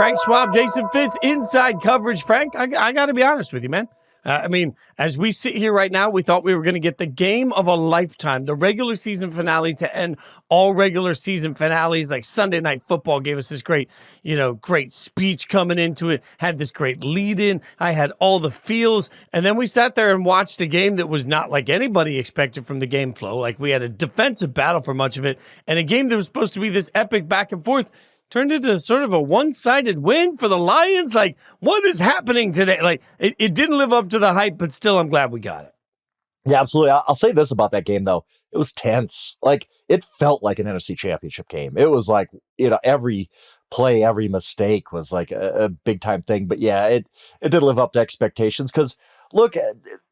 Frank Schwab, Jason Fitz, inside coverage. Frank, I got to be honest with you, man. As we sit here right now, we thought we were going to get the game of a lifetime, the regular season finale to end all regular season finales. Like Sunday Night Football gave us this great speech coming into it, had this great lead in. I had all the feels. And then we sat there and watched a game that was not like anybody expected from the game flow. Like we had a defensive battle for much of it, and a game that was supposed to be this epic back and forth turned into sort of a one-sided win for the Lions. Like, what is happening today? Like, it didn't live up to the hype, but still, I'm glad we got it. Yeah, absolutely. I'll say this about that game, though. It was tense. Like, it felt like an NFC Championship game. It was like, every play, every mistake was like a big-time thing. But, yeah, it did live up to expectations because, look,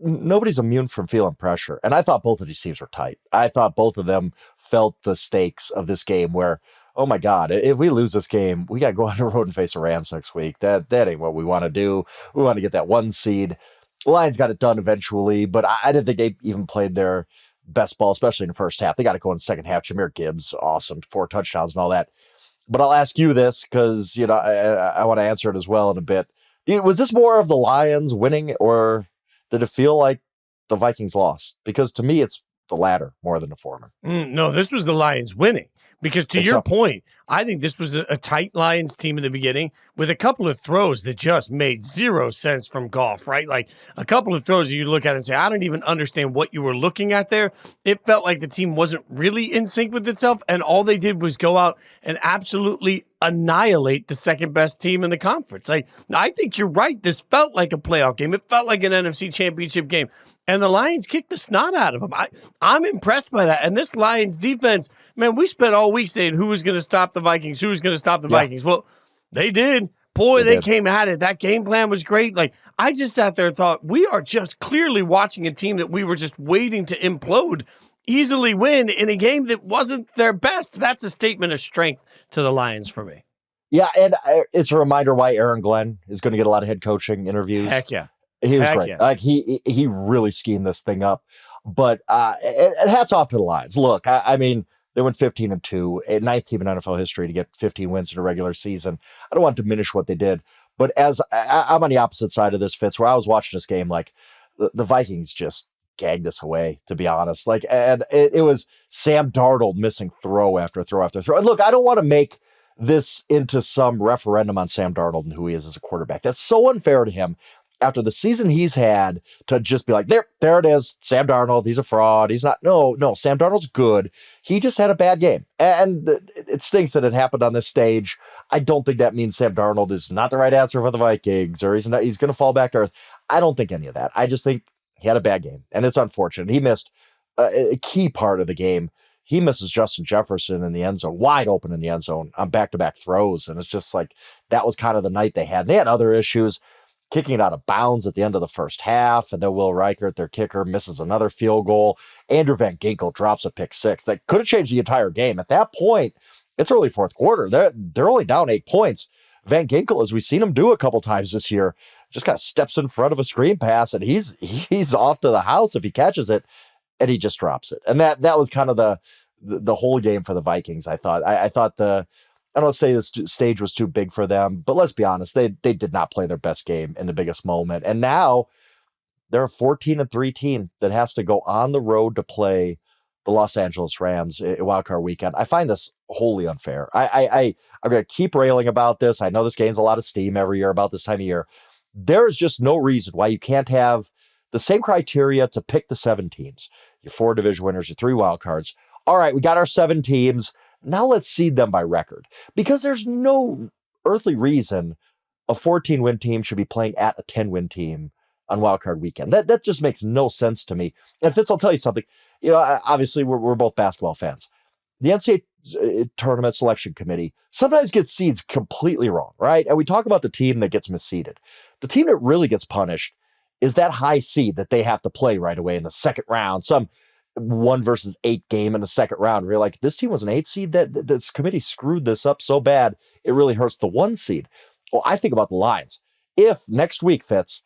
nobody's immune from feeling pressure. And I thought both of these teams were tight. I thought both of them felt the stakes of this game where, oh my God, if we lose this game, we got to go on the road and face the Rams next week. That ain't what we want to do. We want to get that 1 seed. The Lions got it done eventually, but I didn't think they even played their best ball, especially in the first half. They got to go in the second half. Jahmyr Gibbs, awesome, 4 touchdowns and all that. But I'll ask you this because, I want to answer it as well in a bit. Was this more of the Lions winning, or did it feel like the Vikings lost? Because to me, it's the latter more than the former. No, this was the Lions winning. Because to your point, I think this was a tight Lions team in the beginning with a couple of throws that just made zero sense from Goff, right? Like a couple of throws that you look at and say, I don't even understand what you were looking at there. It felt like the team wasn't really in sync with itself, and all they did was go out and absolutely annihilate the second best team in the conference. Like, I think you're right. This felt like a playoff game. It felt like an NFC Championship game. And the Lions kicked the snot out of them. I'm impressed by that. And this Lions defense, man, we spent all week saying who was going to stop the Vikings, who was going to stop the Vikings. Well, they did. Boy, they came at it. That game plan was great. Like, I just sat there and thought, we are just clearly watching a team that we were just waiting to implode easily win in a game that wasn't their best. That's a statement of strength to the Lions for me. Yeah, and it's a reminder why Aaron Glenn is going to get a lot of head coaching interviews. Heck yeah. He was great. Yes. Like he really schemed this thing up. But and hats off to the Lions. Look, I mean, they went 15-2, a 9th team in NFL history to get 15 wins in a regular season. I don't want to diminish what they did, but as I'm on the opposite side of this, Fitz, where I was watching this game, like the Vikings just gagged this away, to be honest. Like, and it was Sam Darnold missing throw after throw after throw. And look, I don't want to make this into some referendum on Sam Darnold and who he is as a quarterback. That's so unfair to him. After the season he's had, to just be like, there it is, Sam Darnold, he's a fraud. He's not. No, Sam Darnold's good. He just had a bad game. And it stinks that it happened on this stage. I don't think that means Sam Darnold is not the right answer for the Vikings, or he's going to fall back to earth. I don't think any of that. I just think he had a bad game, and it's unfortunate. He missed a key part of the game. He misses Justin Jefferson in the end zone, wide open in the end zone on back-to-back throws. And it's just like, that was kind of the night they had. And they had other issues. Kicking it out of bounds at the end of the first half, and then Will Reichert, their kicker, misses another field goal. Andrew Van Ginkel drops a pick 6 that could have changed the entire game. At that point, it's early fourth quarter. They're only down 8 points. Van Ginkel, as we've seen him do a couple times this year, just kind of steps in front of a screen pass, and he's off to the house if he catches it, and he just drops it. And that was kind of the whole game for the Vikings. I thought I don't say this stage was too big for them, but let's be honest, they did not play their best game in the biggest moment. And now they're a 14-3 team that has to go on the road to play the Los Angeles Rams wildcard weekend. I find this wholly unfair. I'm going to keep railing about this. I know this gains a lot of steam every year about this time of year. There is just no reason why you can't have the same criteria to pick the 7 teams. Your 4 division winners, your 3 wildcards. All right, we got our 7 teams. Now let's seed them by record, because there's no earthly reason a 14-win team should be playing at a 10-win team on wildcard weekend. That just makes no sense to me. And Fitz, I'll tell you something. Obviously we're both basketball fans. The NCAA tournament selection committee sometimes gets seeds completely wrong, right? And we talk about the team that gets misseeded. The team that really gets punished is that high seed that they have to play right away in the second round. Some 1 versus 8 game in the second round. We're like, this team was an 8 seed. That this committee screwed this up so bad, it really hurts the 1 seed. Well, I think about the Lions. If next week, Fitz,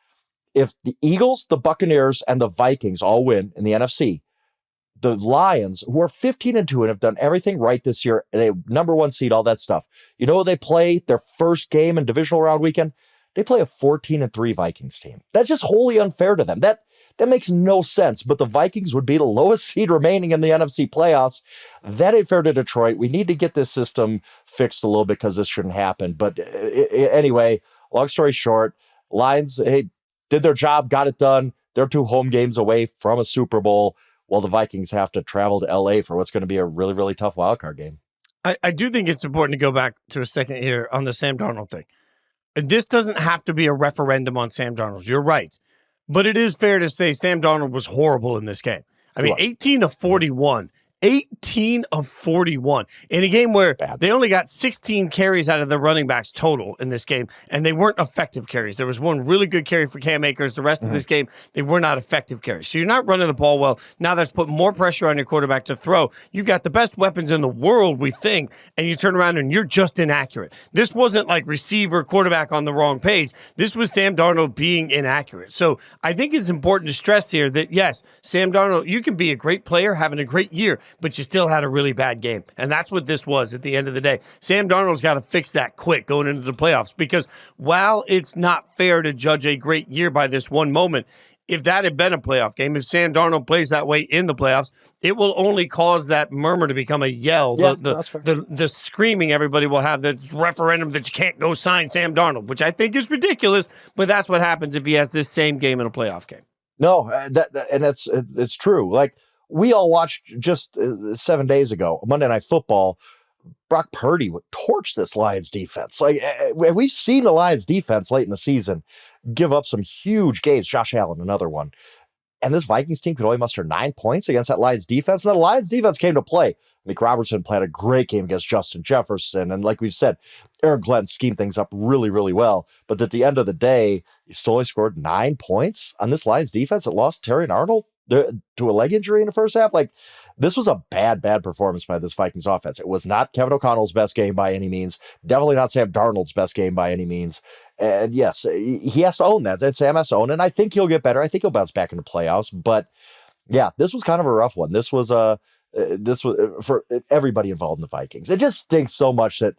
if the Eagles, the Buccaneers, and the Vikings all win in the NFC, the Lions, who are 15-2 and have done everything right this year, they number one seed, all that stuff. You know, they play their first game in divisional round weekend. They play a 14-3 Vikings team. That's just wholly unfair to them. That makes no sense. But the Vikings would be the lowest seed remaining in the NFC playoffs. That ain't fair to Detroit. We need to get this system fixed a little bit because this shouldn't happen. But anyway, long story short, Lions, hey, did their job, got it done. They're 2 home games away from a Super Bowl, while the Vikings have to travel to LA for what's going to be a really, really tough wildcard game. I do think it's important to go back to a second here on the Sam Darnold thing. This doesn't have to be a referendum on Sam Darnold. You're right. But it is fair to say Sam Darnold was horrible in this game. I mean, 18 of 41. 18 of 41 in a game where they only got 16 carries out of the running backs total in this game, and they weren't effective carries. There was one really good carry for Cam Akers. The rest of this game, they were not effective carries. So you're not running the ball well. Now that's put more pressure on your quarterback to throw. You've got the best weapons in the world, we think, and you turn around and you're just inaccurate. This wasn't like receiver, quarterback on the wrong page. This was Sam Darnold being inaccurate. So I think it's important to stress here that, yes, Sam Darnold, you can be a great player, having a great year, but you still had a really bad game. And that's what this was at the end of the day. Sam Darnold's got to fix that quick going into the playoffs, because while it's not fair to judge a great year by this one moment, if that had been a playoff game, if Sam Darnold plays that way in the playoffs, it will only cause that murmur to become a yell. Yeah, the screaming everybody will have, this referendum that you can't go sign Sam Darnold, which I think is ridiculous, but that's what happens if he has this same game in a playoff game. No, and it's true. Like, we all watched just 7 days ago, Monday Night Football. Brock Purdy would torch this Lions defense. Like, we've seen the Lions defense late in the season give up some huge games. Josh Allen, another one. And this Vikings team could only muster 9 points against that Lions defense. And the Lions defense came to play. Mick Robertson played a great game against Justin Jefferson. And like we've said, Aaron Glenn schemed things up really, really well. But at the end of the day, he still only scored 9 points on this Lions defense that lost Terry and Arnold to a leg injury in the first half. Like, this was a bad performance by this Vikings offense. It was not Kevin O'Connell's best game by any means. Definitely not Sam Darnold's best game by any means. And yes, he has to own that. That's Sam has to own. And I think he'll get better. I think he'll bounce back in the playoffs. But yeah, this was kind of a rough one. This was for everybody involved in the Vikings. It just stinks so much that,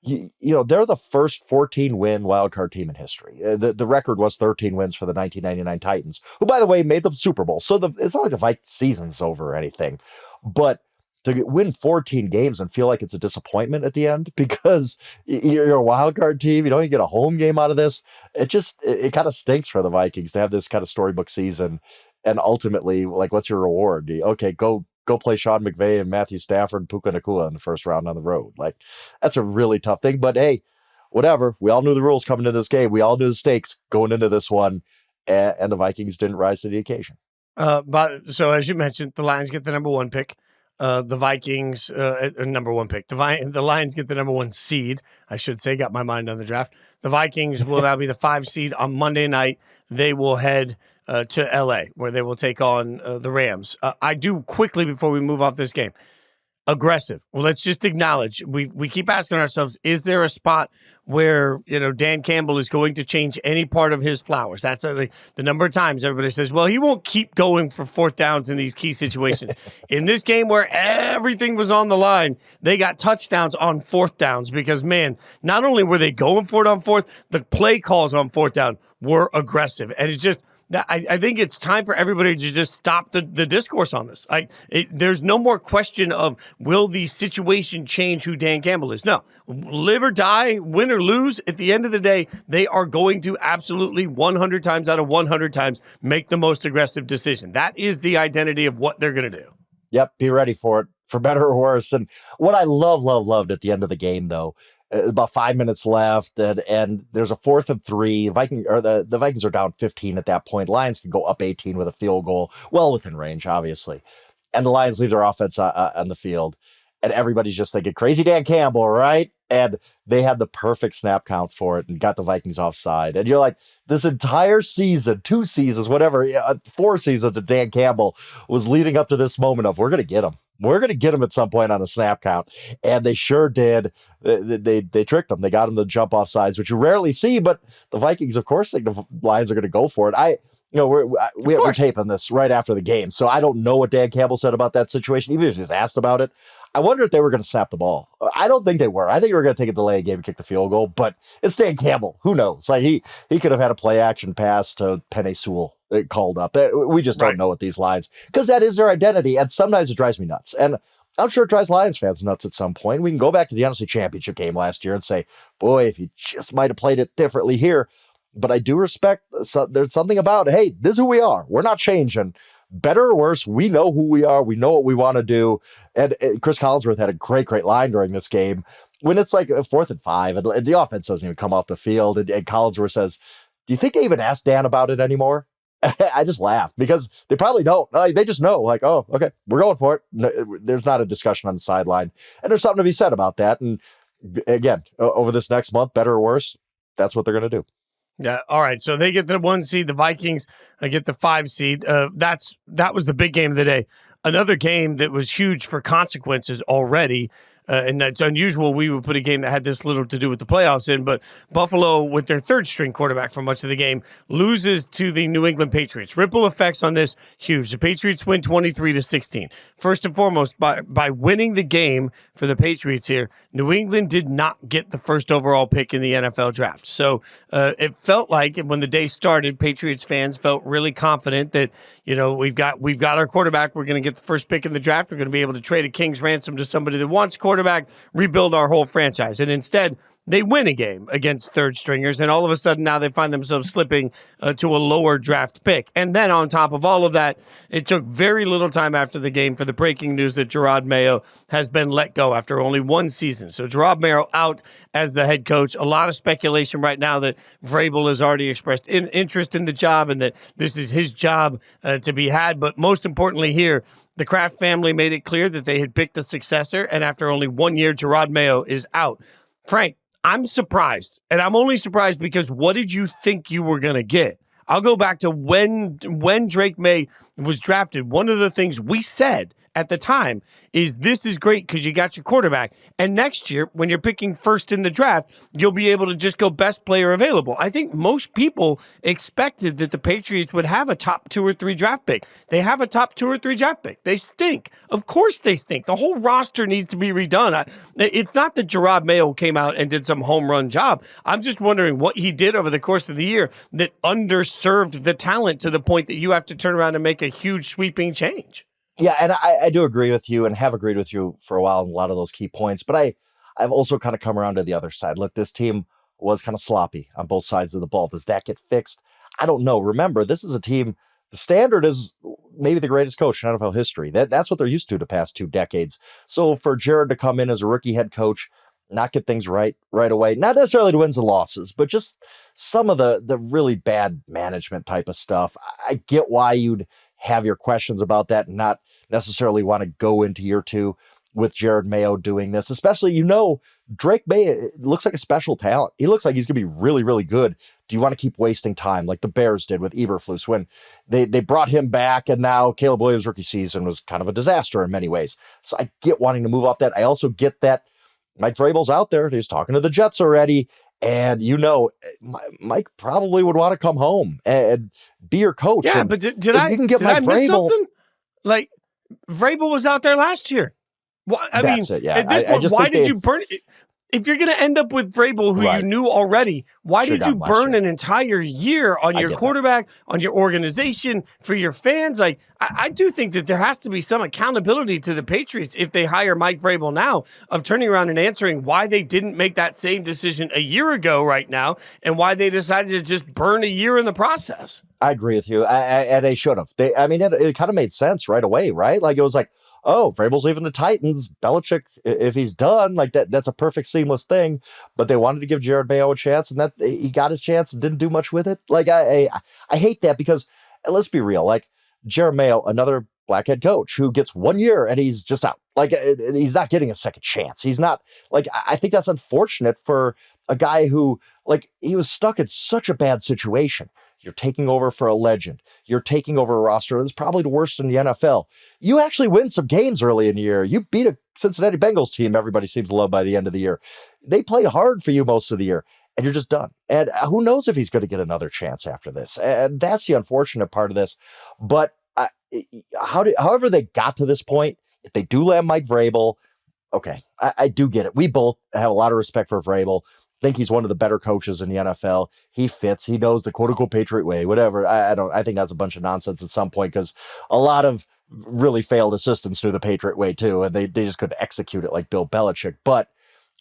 you know, they're the first 14-win wildcard team in history. The record was 13 wins for the 1999 Titans, who, by the way, made the Super Bowl. So it's not like the Vikings season's over or anything. But to win 14 games and feel like it's a disappointment at the end because you're a wildcard team, you don't even get a home game out of this. It kind of stinks for the Vikings to have this kind of storybook season. And ultimately, like, what's your reward? Okay, go play Sean McVay and Matthew Stafford and Puka Nacua in the first round on the road. Like, that's a really tough thing. But hey, whatever. We all knew the rules coming into this game. We all knew the stakes going into this one. And the Vikings didn't rise to the occasion. So as you mentioned, the Lions get the number 1 pick. The Vikings, number 1 pick. The Lions get the number 1 seed, I should say. Got my mind on the draft. The Vikings will now be the 5 seed on Monday night. They will head to L.A., where they will take on the Rams. I do quickly, before we move off this game, aggressive. Well, let's just acknowledge, we keep asking ourselves, is there a spot where, you know, Dan Campbell is going to change any part of his flowers? That's the number of times everybody says, well, he won't keep going for 4th downs in these key situations. In this game where everything was on the line, they got touchdowns on 4th downs because, man, not only were they going for it on 4th, the play calls on 4th down were aggressive. And it's just, I think it's time for everybody to just stop the discourse on this. There's no more question of, will the situation change who Dan Campbell is? No. Live or die, win or lose, at the end of the day, they are going to absolutely 100 times out of 100 times make the most aggressive decision. That is the identity of what they're going to do. Yep, be ready for it, for better or worse. And what I loved at the end of the game, though, about 5 minutes left, and there's a 4th and 3. The Vikings are down 15 at that point. Lions can go up 18 with a field goal, well within range, obviously. And the Lions leave their offense on the field, and everybody's just thinking, crazy Dan Campbell, right? And they had the perfect snap count for it and got the Vikings offside. And you're like, this entire season, 2 seasons, whatever, 4 seasons that Dan Campbell was leading up to this moment of, we're going to get him. We're going to get him at some point on a snap count. And they sure did. They tricked him. They got him to jump off sides, which you rarely see. But the Vikings, of course, think the Lions are going to go for it. we're taping this right after the game, so I don't know what Dan Campbell said about that situation, even if he's asked about it. I wonder if they were going to snap the ball. I don't think they were. I think they were going to take a delay game and kick the field goal, but it's Dan Campbell. Who knows? Like he could have had a play action pass to Penei Sewell called up. We just don't know with these lines because that is their identity, and sometimes it drives me nuts. And I'm sure it drives Lions fans nuts at some point. We can go back to the NFC Championship game last year and say, boy, if you just might have played it differently here. But I do respect there's something about, hey, this is who we are. We're not changing. Better or worse, we know who we are. We know what we want to do. And Chris Collinsworth had a great line during this game. When it's like 4th and 5, and the offense doesn't even come off the field, and Collinsworth says, do you think they even asked Dan about it anymore? I just laughed because they probably don't. They just know, like, oh, okay, we're going for it. No, there's not a discussion on the sideline. And there's something to be said about that. And again, over this next month, better or worse, that's what they're going to do. Yeah. All right. So they get the 1 seed. The Vikings get the 5 seed. That was the big game of the day. Another game that was huge for consequences already. And that's unusual. We would put a game that had this little to do with the playoffs in, but Buffalo, with their 3rd string quarterback for much of the game, loses to the New England Patriots. Ripple effects on this, huge. The Patriots win 23-16. First and foremost, by winning the game for the Patriots here, New England did not get the first overall pick in the NFL draft. So it felt like when the day started, Patriots fans felt really confident that, we've got our quarterback. We're going to get the first pick in the draft. We're going to be able to trade a king's ransom to somebody that wants quarterback, rebuild our whole franchise. And instead, they win a game against 3rd stringers, and all of a sudden now they find themselves slipping to a lower draft pick. And then on top of all of that, it took very little time after the game for the breaking news that Jerod Mayo has been let go after only 1 season. So Jerod Mayo out as the head coach. A lot of speculation right now that Vrabel has already expressed interest in the job and that this is his job to be had. But most importantly here, the Kraft family made it clear that they had picked a successor, and after only 1 year, Jerod Mayo is out. Frank, I'm surprised, and I'm only surprised because what did you think you were going to get? I'll go back to when Drake May was drafted. One of the things we said at the time is this is great because you got your quarterback. And next year, when you're picking first in the draft, you'll be able to just go best player available. I think most people expected that the Patriots would have a top 2 or 3 draft pick. They have a top 2 or 3 draft pick. They stink. Of course they stink. The whole roster needs to be redone. It's not that Jerod Mayo came out and did some home run job. I'm just wondering what he did over the course of the year that underserved the talent to the point that you have to turn around and make a huge sweeping change. Yeah, and I do agree with you and have agreed with you for a while on a lot of those key points, but I've also kind of come around to the other side. Look, this team was kind of sloppy on both sides of the ball. Does that get fixed? I don't know. Remember, this is a team, the standard is maybe the greatest coach in NFL history. That's what they're used to the past 2 decades. So for Jerod to come in as a rookie head coach, not get things right away, not necessarily to wins and losses, but just some of the really bad management type of stuff. I get why you'd have your questions about that and not necessarily want to go into year 2 with Jerod Mayo doing this, especially, Drake May looks like a special talent. He looks like he's going to be really, really good. Do you want to keep wasting time like the Bears did with Eberflus when they brought him back and now Caleb Williams' rookie season was kind of a disaster in many ways. So I get wanting to move off that. I also get that Mike Vrabel's out there. He's talking to the Jets already. And Mike probably would want to come home and be your coach. Yeah, and but did I miss something? Like, Vrabel was out there last year. Well, I mean, yeah. At this point, why did you burn it? If you're going to end up with Vrabel, who you knew already, why did you burn an entire year on your quarterback, on your organization, for your fans? Like, I do think that there has to be some accountability to the Patriots if they hire Mike Vrabel now of turning around and answering why they didn't make that same decision a year ago right now and why they decided to just burn a year in the process. I agree with you. And they should have. It kind of made sense right away, right? Like, it was like, oh, Vrabel's leaving the Titans. Belichick, if he's done, like that's a perfect seamless thing. But they wanted to give Jerod Mayo a chance, and that he got his chance and didn't do much with it. Like I hate that because let's be real. Like Jerod Mayo, another black head coach who gets 1 year and he's just out. Like he's not getting a second chance. He's not like I think that's unfortunate for a guy who like he was stuck in such a bad situation. You're taking over for a legend. You're taking over a roster that's probably the worst in the NFL. You actually win some games early in the year. You beat a Cincinnati Bengals team everybody seems to love by the end of the year. They played hard for you most of the year. and you're just done. And who knows if he's going to get another chance after this? And that's the unfortunate part of this. But however they got to this point, if they do land Mike Vrabel, okay, I do get it. We both have a lot of respect for Vrabel. Think he's one of the better coaches in the NFL. He fits. He knows the quote unquote Patriot way, whatever. I think that's a bunch of nonsense at some point, because a lot of really failed assistants knew the Patriot way too, and they just couldn't execute it like Bill Belichick. But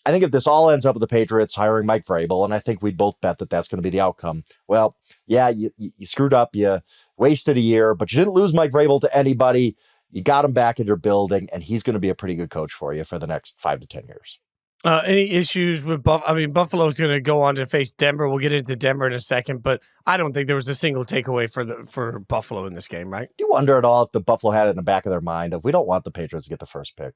I think if this all ends up with the Patriots hiring Mike Vrabel, and I think we'd both bet that that's going to be the outcome, well, yeah, you screwed up. You wasted a year, but you didn't lose Mike Vrabel to anybody. You got him back in your building, and he's going to be a pretty good coach for you for the next 5 to 10 years. Any issues with Buffalo? I mean, Buffalo's going to go on to face Denver. We'll get into Denver in a second, but I don't think there was a single takeaway for Buffalo in this game, right? Do you wonder at all if the Buffalo had it in the back of their mind of, we don't want the Patriots to get the first pick?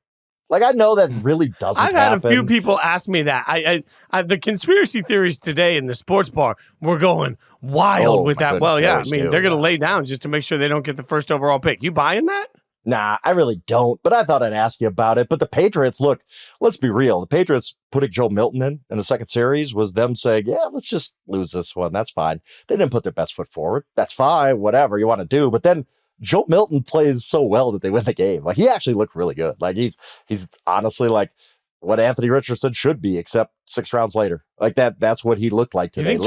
Like, I know that really doesn't happen. I've had a few people ask me that. I the conspiracy theories today in the sports bar were going wild with that. Well, yeah, I mean, they're going to lay down just to make sure they don't get the first overall pick. You buying that? Nah, I really don't, but I thought I'd ask you about it. But the Patriots, look, let's be real. The Patriots putting Joe Milton in the second series was them saying, yeah, let's just lose this one. That's fine. They didn't put their best foot forward. That's fine, whatever you want to do. But then Joe Milton plays so well that they win the game. Like, he actually looked really good. Like, he's honestly like what Anthony Richardson should be, except 6 rounds later. Like that's what he looked like today.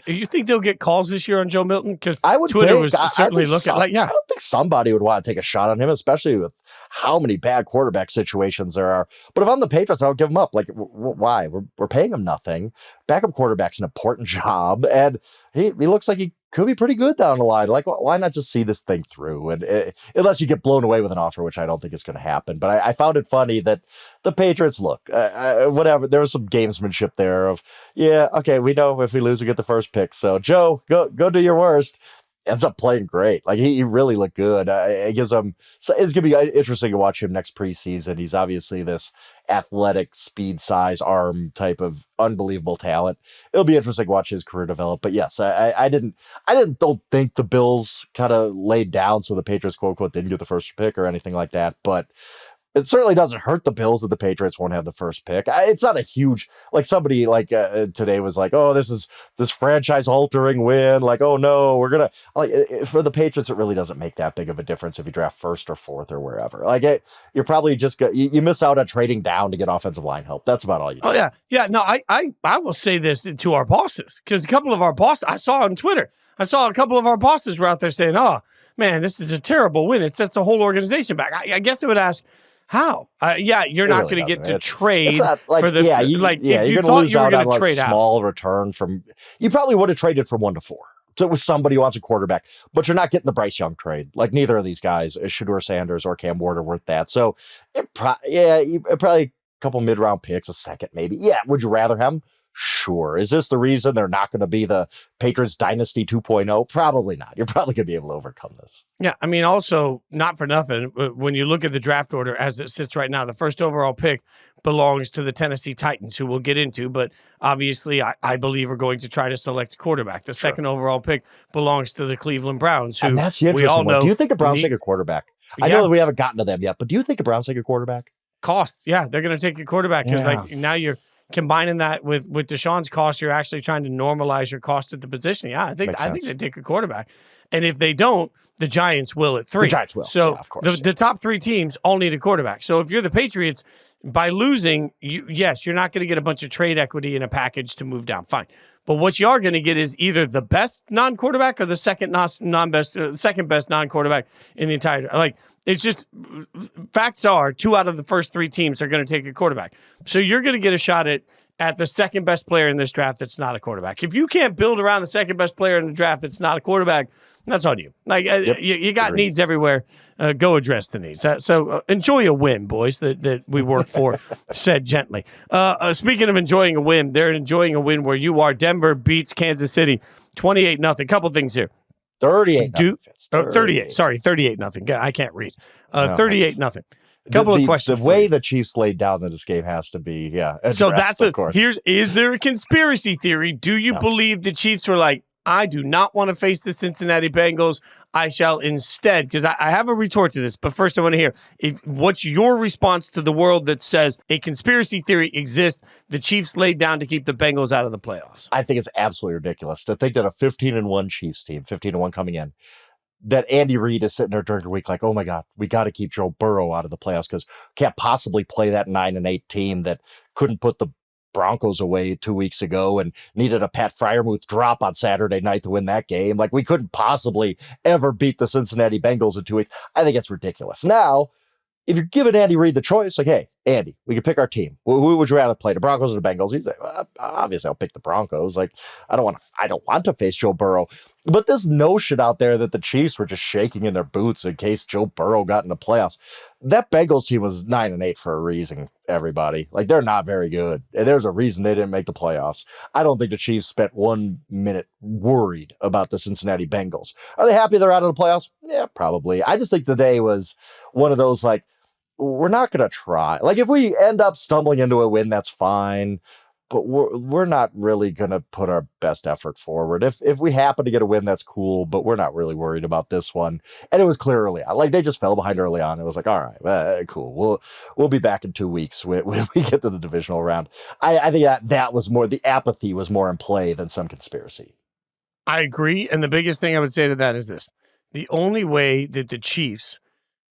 You think they'll get calls this year on Joe Milton? Because I would Twitter think, was certainly looking like, yeah. I don't think somebody would want to take a shot on him, especially with how many bad quarterback situations there are. But if I'm the Patriots, I would give him up. Like, why? We're paying him nothing. Backup quarterback's an important job, and he looks like he could be pretty good down the line. Like, why not just see this thing through? And unless you get blown away with an offer, which I don't think is going to happen. But I found it funny that the Patriots, look, whatever, there was some gamesmanship there of, yeah, okay, we know if we lose, we get the first pick. So, Joe, go do your worst. Ends up playing great. Like, he really looked good. It gives him. So it's gonna be interesting to watch him next preseason. He's obviously this athletic, speed, size, arm type of unbelievable talent. It'll be interesting to watch his career develop. But yes, don't think the Bills kind of laid down so the Patriots quote unquote didn't get the first pick or anything like that. But it certainly doesn't hurt the Bills that the Patriots won't have the first pick. It's not a huge, like somebody like today was like, oh, this franchise altering win. Like, oh no, we're going to, like, for the Patriots, it really doesn't make that big of a difference if you draft first or fourth or wherever. Like, you're probably just, you miss out on trading down to get offensive line help. That's about all you do. Oh yeah. Yeah. No, I will say this to our bosses, because a couple of our bosses, I saw on Twitter, a couple of our bosses were out there saying, oh man, this is a terrible win. It sets the whole organization back. I guess I would ask, how? You're not going to get to trade for the if you thought you were going to trade out. Small return from, you probably would have traded from 1 to 4. So it was somebody who wants a quarterback, but you're not getting the Bryce Young trade. Like, neither of these guys, Shedeur Sanders or Cam Ward, are worth that. So probably a couple mid-round picks, a second maybe. Yeah, would you rather have them? Sure. Is this the reason they're not going to be the Patriots Dynasty 2.0? Probably not. You're probably going to be able to overcome this. Yeah, I mean, also, not for nothing, when you look at the draft order as it sits right now, the first overall pick belongs to the Tennessee Titans, who we'll get into, but obviously I believe are going to try to select a quarterback. The second overall pick belongs to the Cleveland Browns, who and that's the interesting one. Do you think the Browns take a quarterback? I know that we haven't gotten to them yet, but do you think the Browns take a quarterback? Cost, yeah, they're going to take a quarterback, because now you're combining that with Deshaun's cost, you're actually trying to normalize your cost at the position. Yeah, I think they take a quarterback. And if they don't, the Giants will at 3. The Giants will. So of course. The top 3 teams all need a quarterback. So if you're the Patriots, by losing, you're not going to get a bunch of trade equity in a package to move down. Fine. But what you are going to get is either the best non-quarterback or the second best non-quarterback in the entire. Like, it's just, facts are 2 out of the first 3 teams are going to take a quarterback. So you're going to get a shot at the second best player in this draft that's not a quarterback. If you can't build around the second best player in the draft that's not a quarterback, that's on you. Like, you got needs everywhere. Go address the needs. So enjoy a win, boys, that we work for, said gently. Speaking of enjoying a win, they're enjoying a win where you are. Denver beats Kansas City 28-0. Couple things here. 38-0. Sorry, 38-0. I can't read. 38-0. Couple of questions. The way the Chiefs laid down that this game has to be, So that's of course. Is there a conspiracy theory? Do you believe the Chiefs were like, I do not want to face the Cincinnati Bengals. I shall instead, because I have a retort to this, but first I want to hear, what's your response to the world that says a conspiracy theory exists, the Chiefs laid down to keep the Bengals out of the playoffs? I think it's absolutely ridiculous to think that a 15-1 Chiefs team, 15-1 coming in, that Andy Reid is sitting there during the week like, oh my God, we got to keep Joe Burrow out of the playoffs because can't possibly play that 9-8 team that couldn't put the Broncos away 2 weeks ago and needed a Pat Freiermuth drop on Saturday night to win that game. Like, we couldn't possibly ever beat the Cincinnati Bengals in 2 weeks. I think it's ridiculous. Now, if you're giving Andy Reid the choice, like, hey, Andy, we can pick our team. Who would you rather play, the Broncos or the Bengals? He's like, well, obviously, I'll pick the Broncos. Like, I don't want to face Joe Burrow. But this notion out there that the Chiefs were just shaking in their boots in case Joe Burrow got in the playoffs. That Bengals team was 9-8 for a reason, everybody. Like, they're not very good. And there's a reason they didn't make the playoffs. I don't think the Chiefs spent 1 minute worried about the Cincinnati Bengals. Are they happy they're out of the playoffs? Yeah, probably. I just think today was one of those, like, we're not going to try. Like, if we end up stumbling into a win, that's fine. But we're not really going to put our best effort forward. If we happen to get a win, that's cool, but we're not really worried about this one. And it was clear early on. Like, they just fell behind early on. It was like, all right, cool. We'll be back in 2 weeks when we get to the divisional round. I think that was more, the apathy was more in play than some conspiracy. I agree. And the biggest thing I would say to that is this. The only way that the Chiefs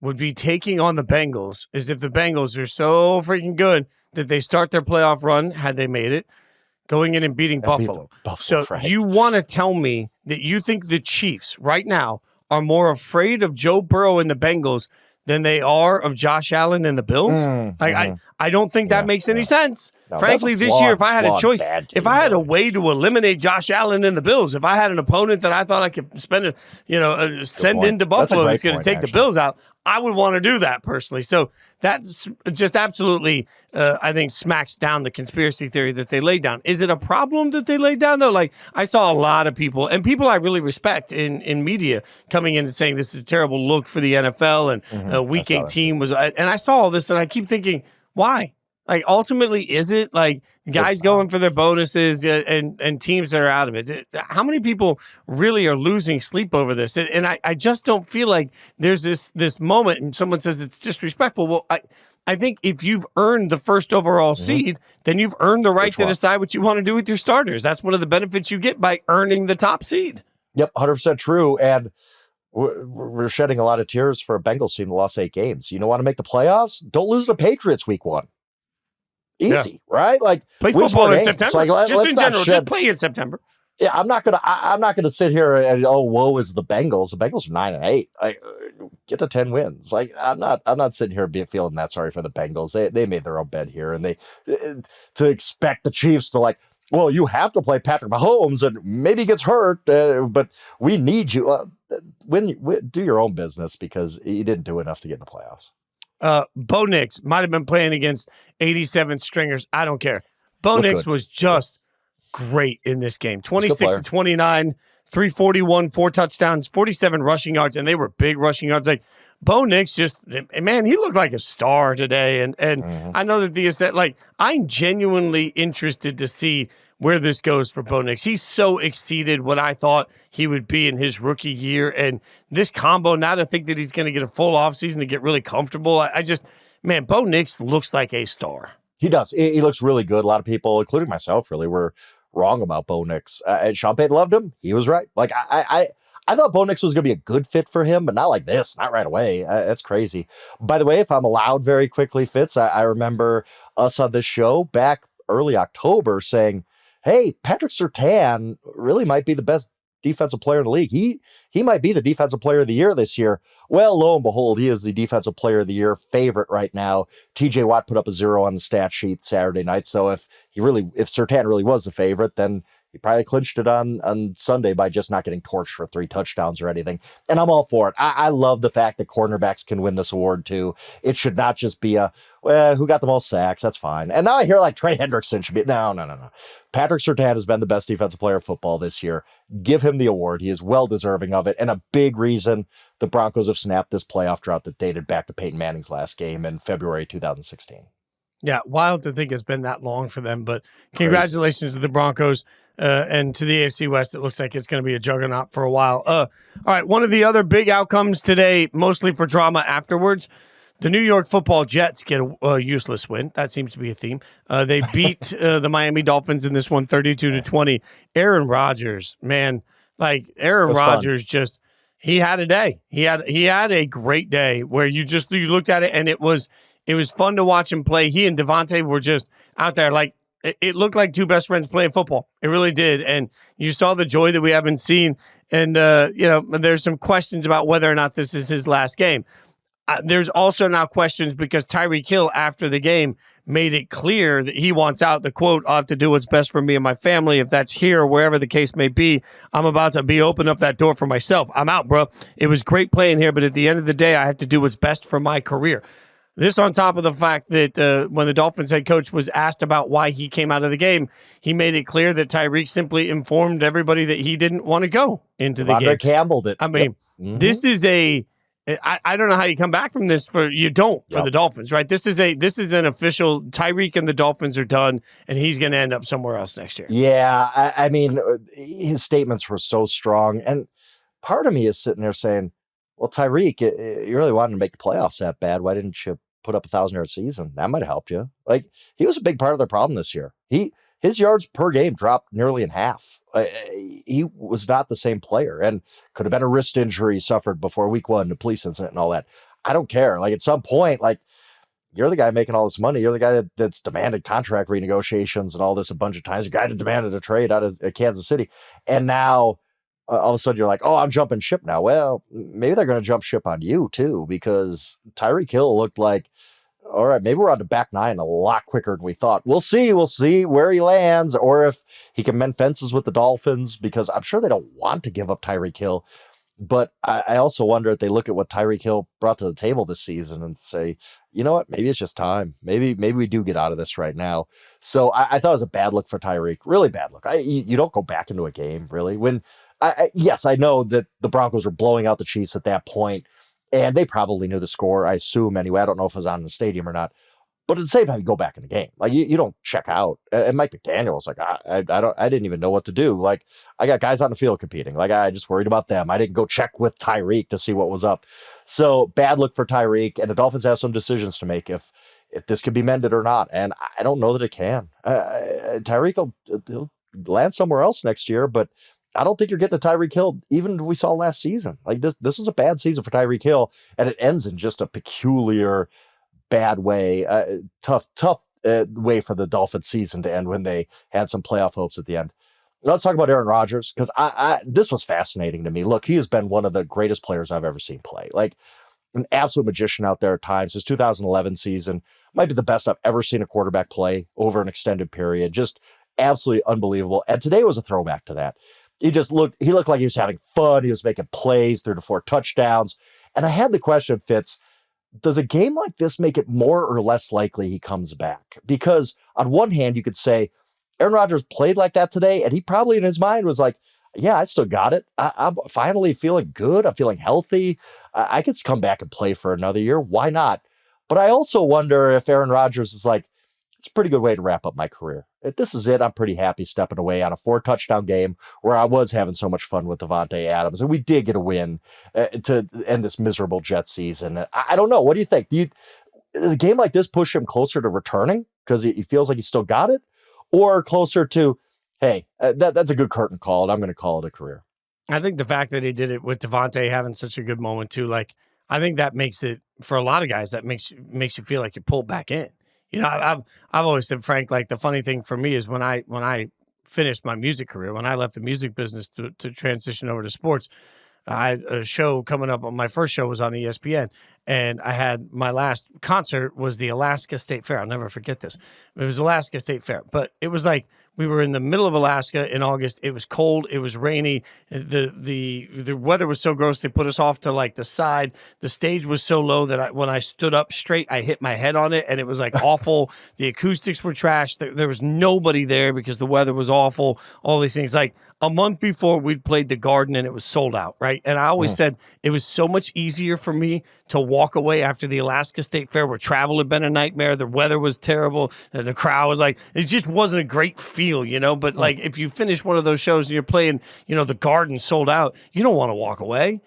would be taking on the Bengals is if the Bengals are so freaking good that they start their playoff run, had they made it, going in and beating Buffalo. So right. You want to tell me that you think the Chiefs right now are more afraid of Joe Burrow and the Bengals than they are of Josh Allen and the Bills? I don't think that makes any sense. No, frankly, this year, if I had a choice, if I had a way to eliminate Josh Allen and the Bills, if I had an opponent that I thought I could send into Buffalo that's going to take the Bills out, I would want to do that personally. So that's just absolutely, I think, smacks down the conspiracy theory that they laid down. Is it a problem that they laid down, though? Like, I saw a lot of people, and people I really respect in media, coming in and saying this is a terrible look for the NFL, and Week 18 was, and I saw all this, and I keep thinking, why? Like, ultimately, is it like guys going for their bonuses and teams that are out of it? How many people really are losing sleep over this? And I just don't feel like there's this moment and someone says it's disrespectful. Well, I think if you've earned the first overall seed, then you've earned the right to decide what you want to do with your starters. That's one of the benefits you get by earning the top seed. Yep, 100% true. And we're shedding a lot of tears for a Bengals team that lost 8 games. You don't want to make the playoffs? Don't lose to the Patriots week 1. Easy, right? Like, play football in September. Like, just in general, just play in September. Yeah, I'm not gonna sit here and woe is the Bengals. The Bengals are 9-8. Like, get to 10 wins. Like, I'm not sitting here feeling that sorry for the Bengals. They made their own bed here, and they to expect the Chiefs to, like, well, you have to play Patrick Mahomes and maybe he gets hurt, but we need you. Do your own business because you didn't do enough to get in the playoffs. Bo Nix might have been playing against 87 stringers. I don't care. Bo Nix was just great in this game. 26-29, 341, 4 touchdowns, 47 rushing yards, and they were big rushing yards. Like, Bo Nix man, he looked like a star today. And I know that I'm genuinely interested to see where this goes for Bo Nix. He's so exceeded what I thought he would be in his rookie year. And this combo, now to think that he's going to get a full offseason to get really comfortable, Bo Nix looks like a star. He does. He looks really good. A lot of people, including myself, really were wrong about Bo Nix. Sean Payton loved him. He was right. Like, I thought Bo Nix was going to be a good fit for him, but not like this, not right away. That's crazy. By the way, if I'm allowed very quickly, Fitz, I remember us on this show back early October saying, hey, Patrick Surtain really might be the best defensive player in the league. He might be the defensive player of the year this year. Well, lo and behold, he is the defensive player of the year favorite right now. TJ Watt put up a 0 on the stat sheet Saturday night. So if Surtain really was the favorite, then he probably clinched it on Sunday by just not getting torched for 3 touchdowns or anything. And I'm all for it. I love the fact that cornerbacks can win this award too. It should not just be who got the most sacks? That's fine. And now I hear like Trey Hendrickson should be. No. Patrick Surtain has been the best defensive player of football this year. Give him the award. He is well deserving of it. And a big reason the Broncos have snapped this playoff drought that dated back to Peyton Manning's last game in February 2016. Yeah, wild to think it's been that long for them, but congratulations to the Broncos. and to the AFC West, it looks like it's going to be a juggernaut for a while. All right, one of the other big outcomes today, mostly for drama afterwards, the New York Football Jets get a useless win. That seems to be a theme. They beat the Miami Dolphins in this one, 32-20. Aaron Rodgers, man, like Aaron Rodgers just he had a day. He had a great day where you looked at it and it was fun to watch him play. He and Devontae were just out there like it looked like two best friends playing football. It really did, and you saw the joy that we haven't seen. And there's some questions about whether or not this is his last game. There's also now questions because Tyreek Hill, after the game, made it clear that he wants out. The quote, "I'll have to do what's best for me and my family. If that's here or wherever the case may be, I'm about to open up that door for myself. I'm out, bro. It was great playing here, but at the end of the day, I have to do what's best for my career." This on top of the fact that when the Dolphins head coach was asked about why he came out of the game, he made it clear that Tyreek simply informed everybody that he didn't want to go into the game. Campbell did. I mean, This is I don't know how you come back from this for the Dolphins, right? This is an official Tyreek and the Dolphins are done and he's going to end up somewhere else next year. Yeah. I mean, his statements were so strong. And part of me is sitting there saying, well, Tyreek, you really wanted to make the playoffs that bad. Why didn't you put up a 1,000-yard season? That might have helped you. Like, he was a big part of their problem this year. His yards per game dropped nearly in half. He was not the same player and could have been a wrist injury he suffered before week one, the police incident and all that. I don't care. Like, at some point, like, you're the guy making all this money. You're the guy that's demanded contract renegotiations and all this a bunch of times. The guy that demanded a trade out of Kansas City. And now all of a sudden you're like, oh, I'm jumping ship now. Well, maybe they're going to jump ship on you too, because Tyreek Hill looked like, all right, maybe we're on to back nine a lot quicker than we thought. We'll see where he lands or if he can mend fences with the Dolphins, because I'm sure they don't want to give up Tyreek Hill. But I also wonder if they look at what Tyreek Hill brought to the table this season and say, you know what, maybe it's just time. Maybe we do get out of this right now. So I thought it was a bad look for Tyreek, really bad look. You don't go back into a game, really. When yes, I know that the Broncos were blowing out the Chiefs at that point, and they probably knew the score, I assume anyway. I don't know if it was on in the stadium or not. But at the same time, you go back in the game. Like, you don't check out. And Mike McDaniel was like, I didn't even know what to do. Like, I got guys on the field competing. Like, I just worried about them. I didn't go check with Tyreek to see what was up. So bad look for Tyreek. And the Dolphins have some decisions to make if this can be mended or not. And I don't know that it can. Tyreek will land somewhere else next year, but I don't think you're getting a Tyreek Hill even we saw last season. Like, this was a bad season for Tyreek Hill, and it ends in just a peculiar bad way, tough way for the Dolphins season to end when they had some playoff hopes at the end. Let's talk about Aaron Rodgers, because this was fascinating to me. Look, he has been one of the greatest players I've ever seen play. Like, an absolute magician out there at times. His 2011 season might be the best I've ever seen a quarterback play over an extended period. Just absolutely unbelievable. And today was a throwback to that. He looked like he was having fun. He was making plays, 3 to 4 touchdowns. And I had the question, Fitz, does a game like this make it more or less likely he comes back? Because on one hand, you could say Aaron Rodgers played like that today, and he probably in his mind was like, yeah, I still got it. I'm finally feeling good. I'm feeling healthy. I could come back and play for another year. Why not? But I also wonder if Aaron Rodgers is like, it's a pretty good way to wrap up my career. If this is it, I'm pretty happy stepping away on a 4-touchdown game where I was having so much fun with Devontae Adams. And we did get a win to end this miserable Jets season. I don't know. What do you think? Does a game like this push him closer to returning because he feels like he's still got it? Or closer to, hey, that's a good curtain call, and I'm going to call it a career? I think the fact that he did it with Devontae having such a good moment too, like, I think that makes it, for a lot of guys, that makes you feel like you pulled back in. You know, I've always said, Frank, like, the funny thing for me is when I finished my music career, when I left the music business to transition over to sports, I had a show coming up. My first show was on ESPN, and I had my last concert was the Alaska State Fair. I'll never forget this. It was Alaska State Fair, but it was like we were in the middle of Alaska in August. It was cold. It was rainy. The weather was so gross. They put us off to like the side. The stage was so low that when I stood up straight, I hit my head on it, and it was like awful. The acoustics were trash. There was nobody there because the weather was awful. All these things. Like a month before, we'd played the Garden, and it was sold out, right? And I always said it was so much easier for me to walk away after the Alaska State Fair where travel had been a nightmare. The weather was terrible. The crowd was like, it just wasn't a great feel, But like if you finish one of those shows and you're playing, the Garden sold out, you don't want to walk away.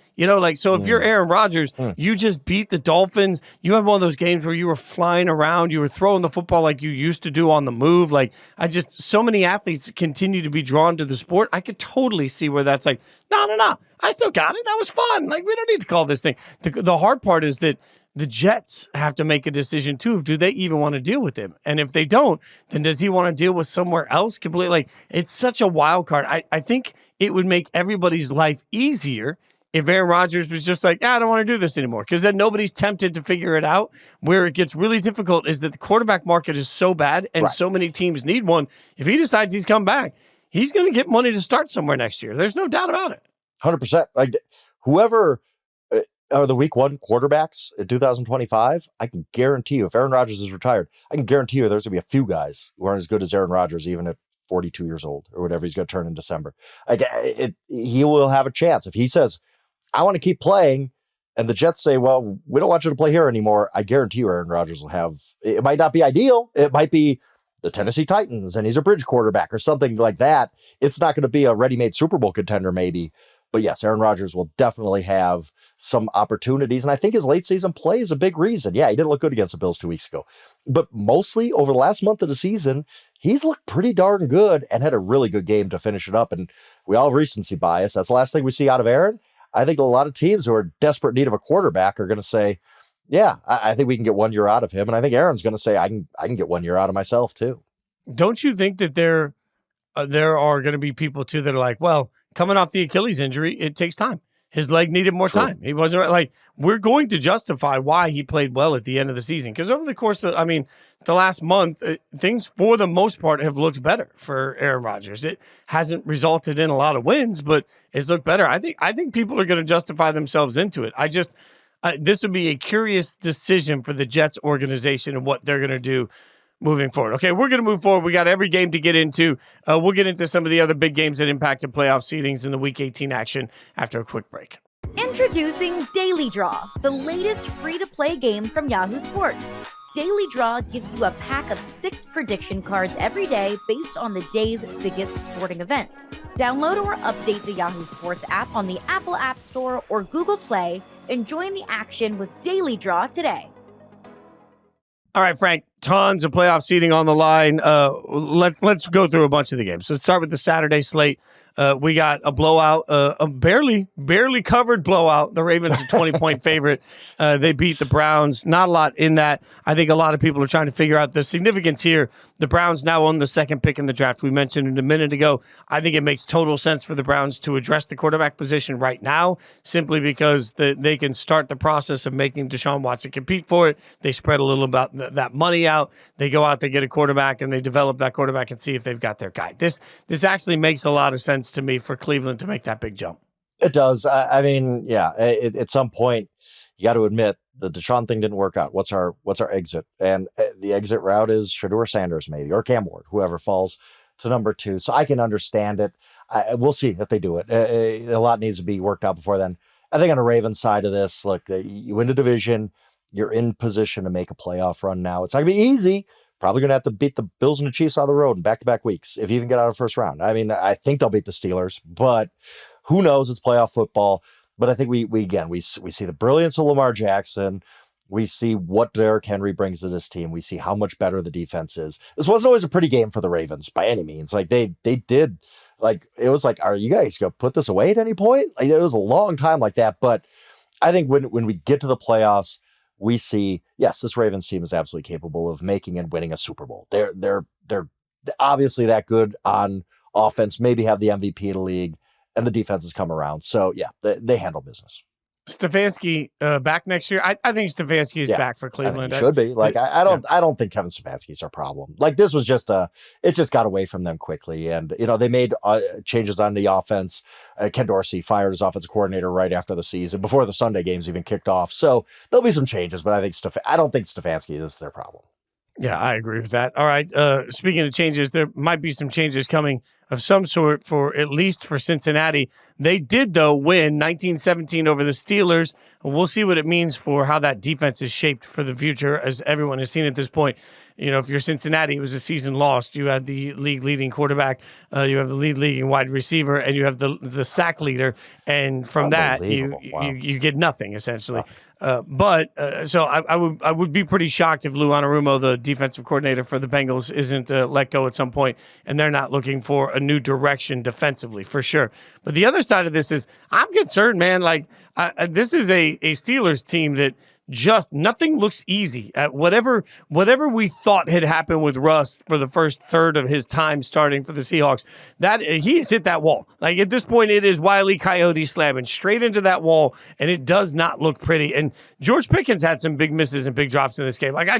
So if you're Aaron Rodgers, you just beat the Dolphins. You had one of those games where you were flying around, you were throwing the football like you used to do on the move. Like so many athletes continue to be drawn to the sport. I could totally see where that's like, no, I still got it. That was fun. Like, we don't need to call this thing. The hard part is that the Jets have to make a decision too. Do they even want to deal with him? And if they don't, then does he want to deal with somewhere else completely? Like, it's such a wild card. I think it would make everybody's life easier if Aaron Rodgers was just like, I don't want to do this anymore, because then nobody's tempted to figure it out. Where it gets really difficult is that the quarterback market is so bad and so many teams need one. If he decides he's come back, he's going to get money to start somewhere next year. There's no doubt about it. 100%. Like, whoever are the week one quarterbacks in 2025, I can guarantee you, if Aaron Rodgers is retired, I can guarantee you there's going to be a few guys who aren't as good as Aaron Rodgers, even at 42 years old or whatever he's going to turn in December. Like, he will have a chance. If he says, I want to keep playing, and the Jets say, well, we don't want you to play here anymore, I guarantee you Aaron Rodgers will have, it might not be ideal. It might be the Tennessee Titans and he's a bridge quarterback or something like that. It's not going to be a ready-made Super Bowl contender maybe. But yes, Aaron Rodgers will definitely have some opportunities. And I think his late season play is a big reason. Yeah, he didn't look good against the Bills 2 weeks ago. But mostly over the last month of the season, he's looked pretty darn good and had a really good game to finish it up. And we all have recency bias. That's the last thing we see out of Aaron. I think a lot of teams who are desperate need of a quarterback are going to say, yeah, I think we can get 1 year out of him. And I think Aaron's going to say, I can get 1 year out of myself too. Don't you think that there are going to be people too that are like, well, coming off the Achilles injury, it takes time. His leg needed more time. He wasn't like, we're going to justify why he played well at the end of the season. Because over the course of, the last month, things for the most part have looked better for Aaron Rodgers. It hasn't resulted in a lot of wins, but it's looked better. I think people are going to justify themselves into it. This would be a curious decision for the Jets organization and what they're going to do moving forward. Okay, we're going to move forward. We got every game to get into. We'll get into some of the other big games that impacted playoff seedings in the Week 18 action after a quick break. Introducing Daily Draw, the latest free-to-play game from Yahoo Sports. Daily Draw gives you a pack of 6 prediction cards every day based on the day's biggest sporting event. Download or update the Yahoo Sports app on the Apple App Store or Google Play and join the action with Daily Draw today. All right, Frank, tons of playoff seeding on the line. Let's go through a bunch of the games. So let's start with the Saturday slate. We got a blowout, a barely covered blowout. The Ravens are 20-point favorite. They beat the Browns. Not a lot in that. I think a lot of people are trying to figure out the significance here. The Browns now own the second pick in the draft. We mentioned it a minute ago. I think it makes total sense for the Browns to address the quarterback position right now, simply because they can start the process of making Deshaun Watson compete for it. They spread a little about that money out. They go out, they get a quarterback, and they develop that quarterback and see if they've got their guy. This actually makes a lot of sense to me for Cleveland to make that big jump. It does. At some point, you got to admit the Deshaun thing didn't work out. What's our exit? And the exit route is Shedeur Sanders, maybe, or Cam Ward, whoever falls to number 2. So I can understand it. We'll see if they do it. A lot needs to be worked out before then. I think on the Ravens side of this, look, you win the division, you're in position to make a playoff run now. It's not going to be easy. Probably going to have to beat the Bills and the Chiefs on the road in back-to-back weeks if you even get out of first round. I think they'll beat the Steelers, but who knows? It's playoff football. But I think we see the brilliance of Lamar Jackson. We see what Derrick Henry brings to this team. We see how much better the defense is. This wasn't always a pretty game for the Ravens by any means. Like they did, like it was like, are you guys going to put this away at any point? Like it was a long time like that. But I think when we get to the playoffs, we see, yes, this Ravens team is absolutely capable of making and winning a Super Bowl. They're obviously that good on offense, maybe have the MVP of the league, and the defense has come around. So, yeah, they handle business. Stefanski back next year. I think Stefanski is back for Cleveland. Should be. Like I don't think Kevin Stefanski's our problem. Like this was just it just got away from them quickly, and they made changes on the offense. Ken Dorsey fired his offensive coordinator right after the season, before the Sunday games even kicked off. So there'll be some changes, but I don't think Stefanski is their problem. Yeah, I agree with that. All right. Speaking of changes, there might be some changes coming of some sort for at least for Cincinnati. They did, though, win 19-17 over the Steelers. We'll see what it means for how that defense is shaped for the future, as everyone has seen at this point. You know, if you're Cincinnati, it was a season lost. You had the league-leading quarterback, you have the league-leading wide receiver, and you have the sack leader. And from that, you get nothing, essentially. So I would be pretty shocked if Lou Anarumo, the defensive coordinator for the Bengals, isn't let go at some point, and they're not looking for a new direction defensively, for sure. But the other side of this is I'm concerned, man. Like, this is a Steelers team that just nothing looks easy. Whatever we thought had happened with Russ for the first third of his time starting for the Seahawks, that he has hit that wall. Like, at this point, it is Wile E. Coyote slamming straight into that wall, and it does not look pretty. And George Pickens had some big misses and big drops in this game. Like, I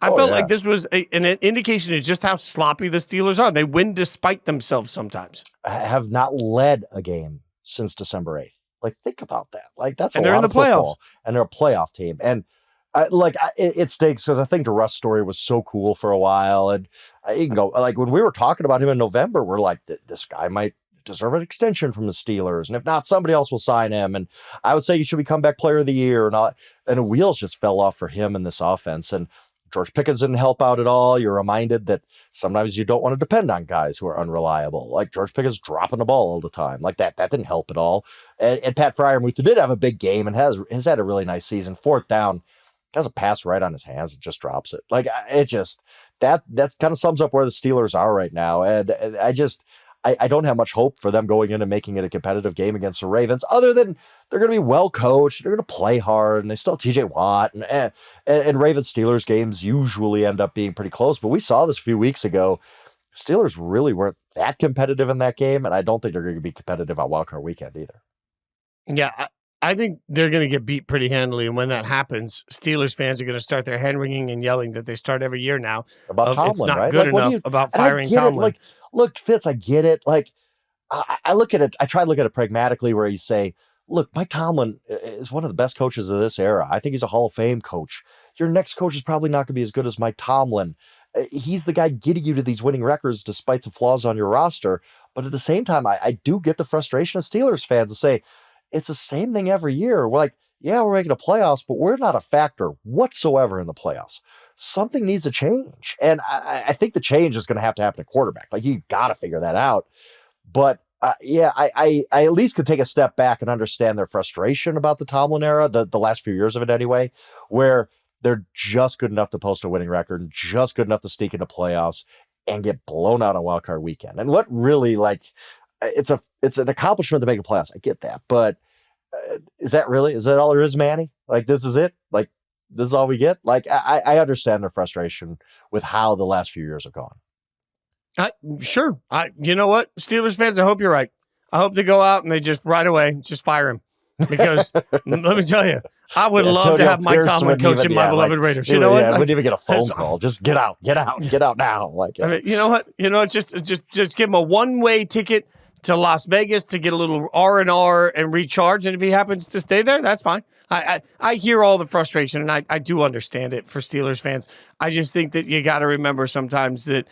felt like this was an indication of just how sloppy the Steelers are. They win despite themselves sometimes. Have not led a game since December 8th. Like, think about that. Like, that's and they're in the playoffs, and they're a playoff team. And it stinks because I think the Russ story was so cool for a while. And you can go, like, when we were talking about him in November, we're like, this guy might deserve an extension from the Steelers. And if not, somebody else will sign him. And I would say he should be comeback player of the year. And the wheels just fell off for him in this offense. And George Pickens didn't help out at all. You're reminded that sometimes you don't want to depend on guys who are unreliable. Like George Pickens dropping the ball all the time. Like that didn't help at all. And Pat Freiermuth, who did have a big game and has had a really nice season. Fourth down, has a pass right on his hands and just drops it. Like that kind of sums up where the Steelers are right now. And I don't have much hope for them going in and making it a competitive game against the Ravens, other than they're going to be well coached, they're going to play hard, and they still have TJ Watt, and Ravens Steelers games usually end up being pretty close. But we saw this a few weeks ago. Steelers really weren't that competitive in that game, and I don't think they're going to be competitive on Wildcard Weekend either. Yeah, I think they're going to get beat pretty handily, and when that happens, Steelers fans are going to start their hand wringing and yelling that they start every year now about Tomlin, it's not right? good enough about firing Tomlin. Look, Fitz, I get it. Like, I look at it, I try to look at it pragmatically where you say, look, Mike Tomlin is one of the best coaches of this era. I think he's a Hall of Fame coach. Your next coach is probably not going to be as good as Mike Tomlin. He's the guy getting you to these winning records despite some flaws on your roster. But at the same time, I do get the frustration of Steelers fans to say, it's the same thing every year. We're like, yeah, we're making the playoffs, but we're not a factor whatsoever in the playoffs. Something needs to change. And I think the change is going to happen at quarterback. Like, you got to figure that out. But I at least could take a step back and understand their frustration about the Tomlin era, the last few years of it anyway, where they're just good enough to post a winning record, just good enough to sneak into playoffs and get blown out on Wildcard Weekend. And what really, like, it's an accomplishment to make a playoffs. I get that. But is that all there is, Manny? Like, this is it? Like, this is all we get? Like, I understand their frustration with how the last few years have gone. Sure. You know what, Steelers fans, I hope you're right. I hope they go out and they just right away just fire him. Because let me tell you, I would love to have Mike Tomlin coaching my beloved Raiders. You know what? I wouldn't even get a phone call. Just get out now. Like, I mean, you know what? Just give him a one-way ticket to Las Vegas to get a little R&R and recharge. And if he happens to stay there, that's fine. I hear all the frustration, and I do understand it for Steelers fans. I just think that you got to remember sometimes that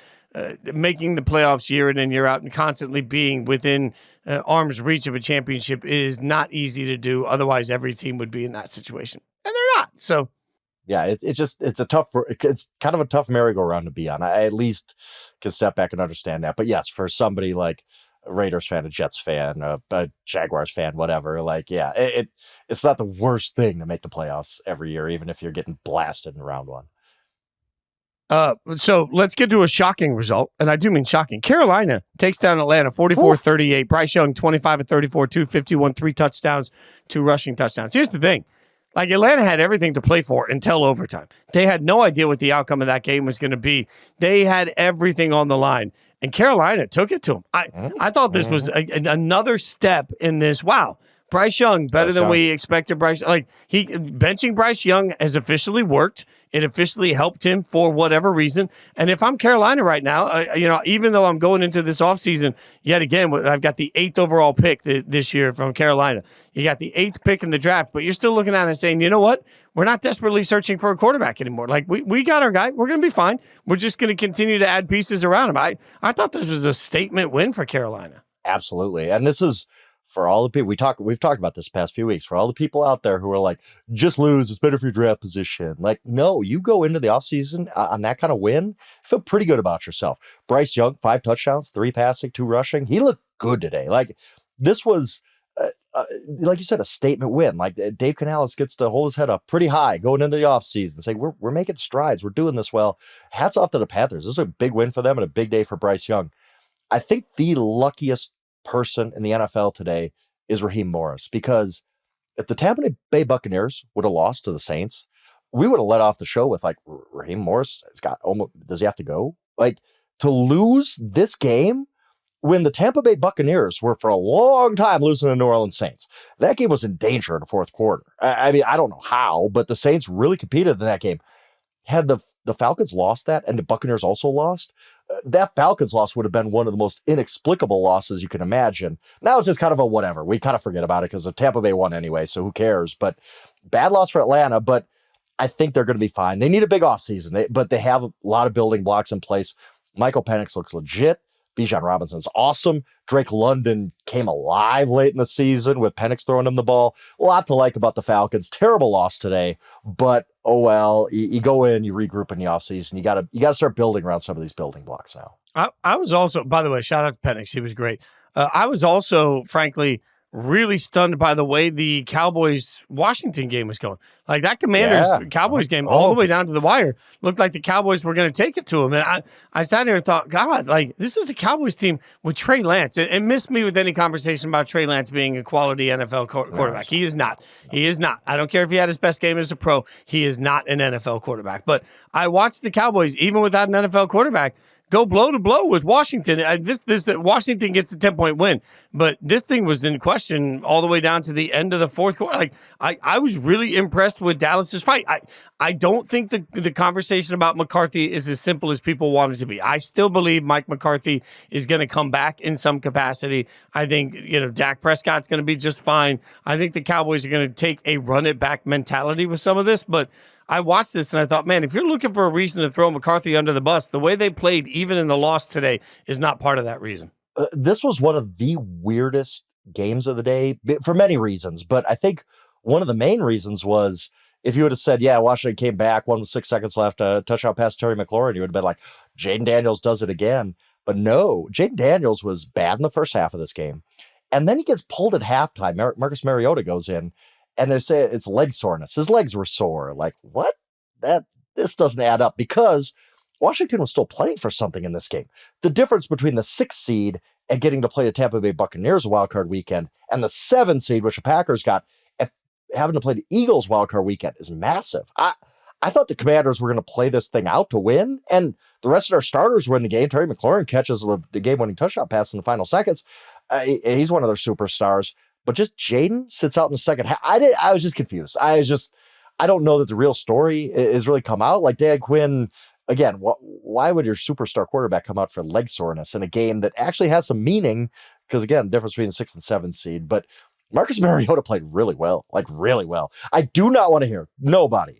making the playoffs year in and year out and constantly being within arm's reach of a championship is not easy to do. Otherwise, every team would be in that situation, and they're not. So, yeah, it's kind of a tough merry-go-round to be on. I at least can step back and understand that. But yes, for somebody like a Raiders fan, a Jets fan, a Jaguars fan, whatever, like, yeah, it's not the worst thing to make the playoffs every year, even if you're getting blasted in round one. So let's get to a shocking result, and I do mean shocking. Carolina takes down Atlanta 44-38. Bryce Young, 25 of 34, 251, 3 touchdowns, 2 rushing touchdowns. Here's the thing. Like, Atlanta had everything to play for until overtime. They had no idea what the outcome of that game was going to be. They had everything on the line, and Carolina took it to them. I thought this was another step in this. Wow. Bryce Young, better than we expected. Benching Bryce Young has officially worked. It officially helped him for whatever reason. And if I'm Carolina right now, even though I'm going into this offseason, yet again, I've got the 8th overall pick this year from Carolina. You got the 8th pick in the draft, but you're still looking at it and saying, you know what? We're not desperately searching for a quarterback anymore. Like, we got our guy. We're going to be fine. We're just going to continue to add pieces around him. I thought this was a statement win for Carolina. Absolutely. And this is for all the people we've talked about this past few weeks, for all the people out there who are like, just lose, it's better for your draft position. Like, no, you go into the offseason on that kind of win, feel pretty good about yourself. Bryce Young, 5 touchdowns, 3 passing, 2 rushing. He looked good today. Like, this was, like you said, a statement win. Like, Dave Canales gets to hold his head up pretty high going into the offseason and say, we're making strides. We're doing this well. Hats off to the Panthers. This is a big win for them and a big day for Bryce Young. I think the luckiest person in the NFL today is Raheem Morris, because if the Tampa Bay Buccaneers would have lost to the Saints, we would have let off the show with like, Raheem Morris does he have to go? Like, to lose this game when the Tampa Bay Buccaneers were for a long time losing to New Orleans Saints. That game was in danger in the fourth quarter. I mean, I don't know how, but the Saints really competed in that game. Had the Falcons lost that and the Buccaneers also lost, that Falcons loss would have been one of the most inexplicable losses you can imagine. Now it's just kind of a whatever. We kind of forget about it because the Tampa Bay won anyway, so who cares? But bad loss for Atlanta, but I think they're going to be fine. They need a big offseason, but they have a lot of building blocks in place. Michael Penix looks legit. Bijan Robinson's awesome. Drake London came alive late in the season with Penix throwing him the ball. A lot to like about the Falcons. Terrible loss today, but oh well. You go in, you regroup in the offseason. You gotta start building around some of these building blocks now. I was also, by the way, shout out to Penix. He was great. I was also, frankly, really stunned by the way the Cowboys-Washington game was going. Like, that Commanders-Cowboys game all the way down to the wire looked like the Cowboys were going to take it to them. And I sat here and thought, God, like, this is a Cowboys team with Trey Lance. And miss me with any conversation about Trey Lance being a quality NFL quarterback. He is not. He is not. I don't care if he had his best game as a pro. He is not an NFL quarterback. But I watched the Cowboys, even without an NFL quarterback, go blow to blow with Washington. Washington gets a 10-point win, but this thing was in question all the way down to the end of the fourth quarter. Like, I was really impressed with Dallas's fight. I don't think the conversation about McCarthy is as simple as people want it to be. I still believe Mike McCarthy is going to come back in some capacity. I think, Dak Prescott's going to be just fine. I think the Cowboys are going to take a run it back mentality with some of this, but I watched this and I thought, man, if you're looking for a reason to throw McCarthy under the bus, the way they played, even in the loss today, is not part of that reason. This was one of the weirdest games of the day for many reasons, but I think one of the main reasons was if you would have said, yeah, Washington came back, 1 with 6 seconds left, touchdown pass Terry McLaurin, you would have been like, Jaden Daniels does it again. But no, Jaden Daniels was bad in the first half of this game. And then he gets pulled at halftime. Marcus Mariota goes in. And they say it's leg soreness. His legs were sore. Like, what? This doesn't add up, because Washington was still playing for something in this game. The difference between the 6th seed and getting to play the Tampa Bay Buccaneers wildcard weekend and the 7th seed, which the Packers got, having to play the Eagles wildcard weekend is massive. I thought the Commanders were going to play this thing out to win, and the rest of their starters were in the game. Terry McLaurin catches the game-winning touchdown pass in the final seconds. He's one of their superstars. But just Jaden sits out in the second half. I was just confused. I don't know that the real story is really come out. Like, Dan Quinn, again, why would your superstar quarterback come out for leg soreness in a game that actually has some meaning? Because, again, difference between the 6th and 7th seed. But Marcus Mariota played really well, like really well. I do not want to hear nobody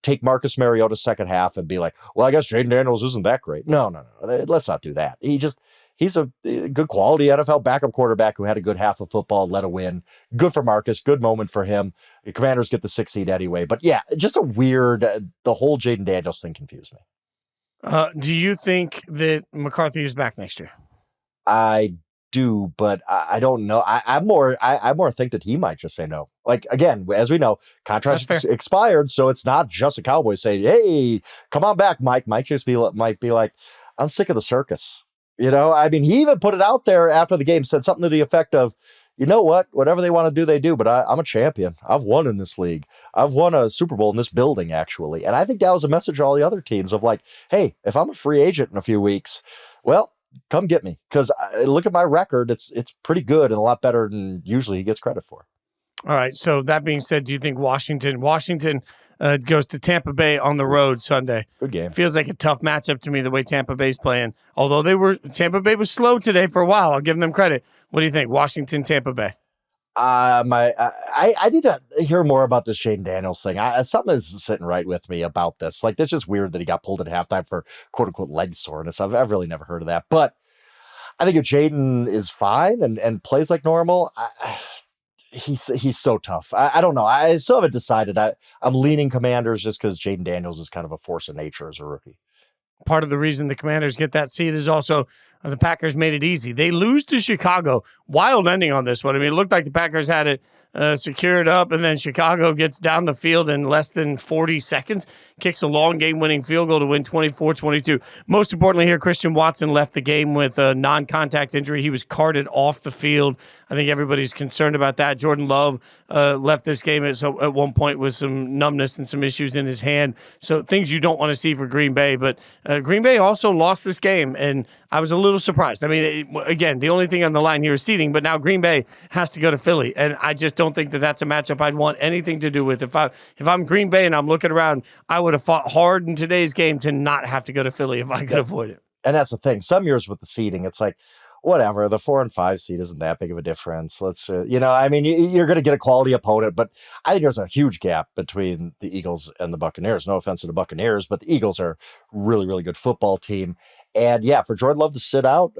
take Marcus Mariota's second half and be like, well, I guess Jaden Daniels isn't that great. No. Let's not do that. He's a good quality NFL backup quarterback who had a good half of football, led a win. Good for Marcus. Good moment for him. The Commanders get the 6th seed anyway. But yeah, just a weird, the whole Jaden Daniels thing confused me. Do you think that McCarthy is back next year? I do, but I don't know. I more think that he might just say no. Like, again, as we know, contract expired, so it's not just a Cowboys saying, hey, come on back, Mike. Might be like, I'm sick of the circus. I mean, he even put it out there after the game, said something to the effect of, you know what, whatever they want to do, they do, but I'm a champion. I've won in this league. I've won a Super Bowl in this building, actually. And I think that was a message to all the other teams of like, hey, if I'm a free agent in a few weeks, well, come get me. Because look at my record. It's pretty good and a lot better than usually he gets credit for. All right. So that being said, do you think Washington, goes to Tampa Bay on the road Sunday. Good game. Feels like a tough matchup to me the way Tampa Bay's playing. Although Tampa Bay was slow today for a while. I'll give them credit. What do you think? Washington, Tampa Bay. I need to hear more about this Jaden Daniels thing. Something is sitting right with me about this. Like, it's just weird that he got pulled at halftime for quote unquote leg soreness. I've really never heard of that. But I think if Jaden is fine and plays like normal, he's so tough. I don't know. I still haven't decided. I'm leaning Commanders just because Jaden Daniels is kind of a force of nature as a rookie. Part of the reason the Commanders get that seed is also the Packers made it easy. They lose to Chicago. Wild ending on this one. I mean, it looked like the Packers had it secured up, and then Chicago gets down the field in less than 40 seconds, kicks a long game-winning field goal to win 24-22. Most importantly here, Christian Watson left the game with a non-contact injury. He was carted off the field. I think everybody's concerned about that. Jordan Love left this game at one point with some numbness and some issues in his hand. So things you don't want to see for Green Bay. But Green Bay also lost this game, and I was a little surprised. I mean, again, the only thing on the line here is seeding, but now Green Bay has to go to Philly, and I just don't think that that's a matchup I'd want anything to do with. If I'm Green Bay and I'm looking around, I would have fought hard in today's game to not have to go to Philly if I could avoid it. And that's the thing. Some years with the seeding, it's like, whatever, the 4 and 5 seed isn't that big of a difference. Let's, I mean, you're going to get a quality opponent, but I think there's a huge gap between the Eagles and the Buccaneers. No offense to the Buccaneers, but the Eagles are a really, really good football team. And yeah, for Jordan Love to sit out,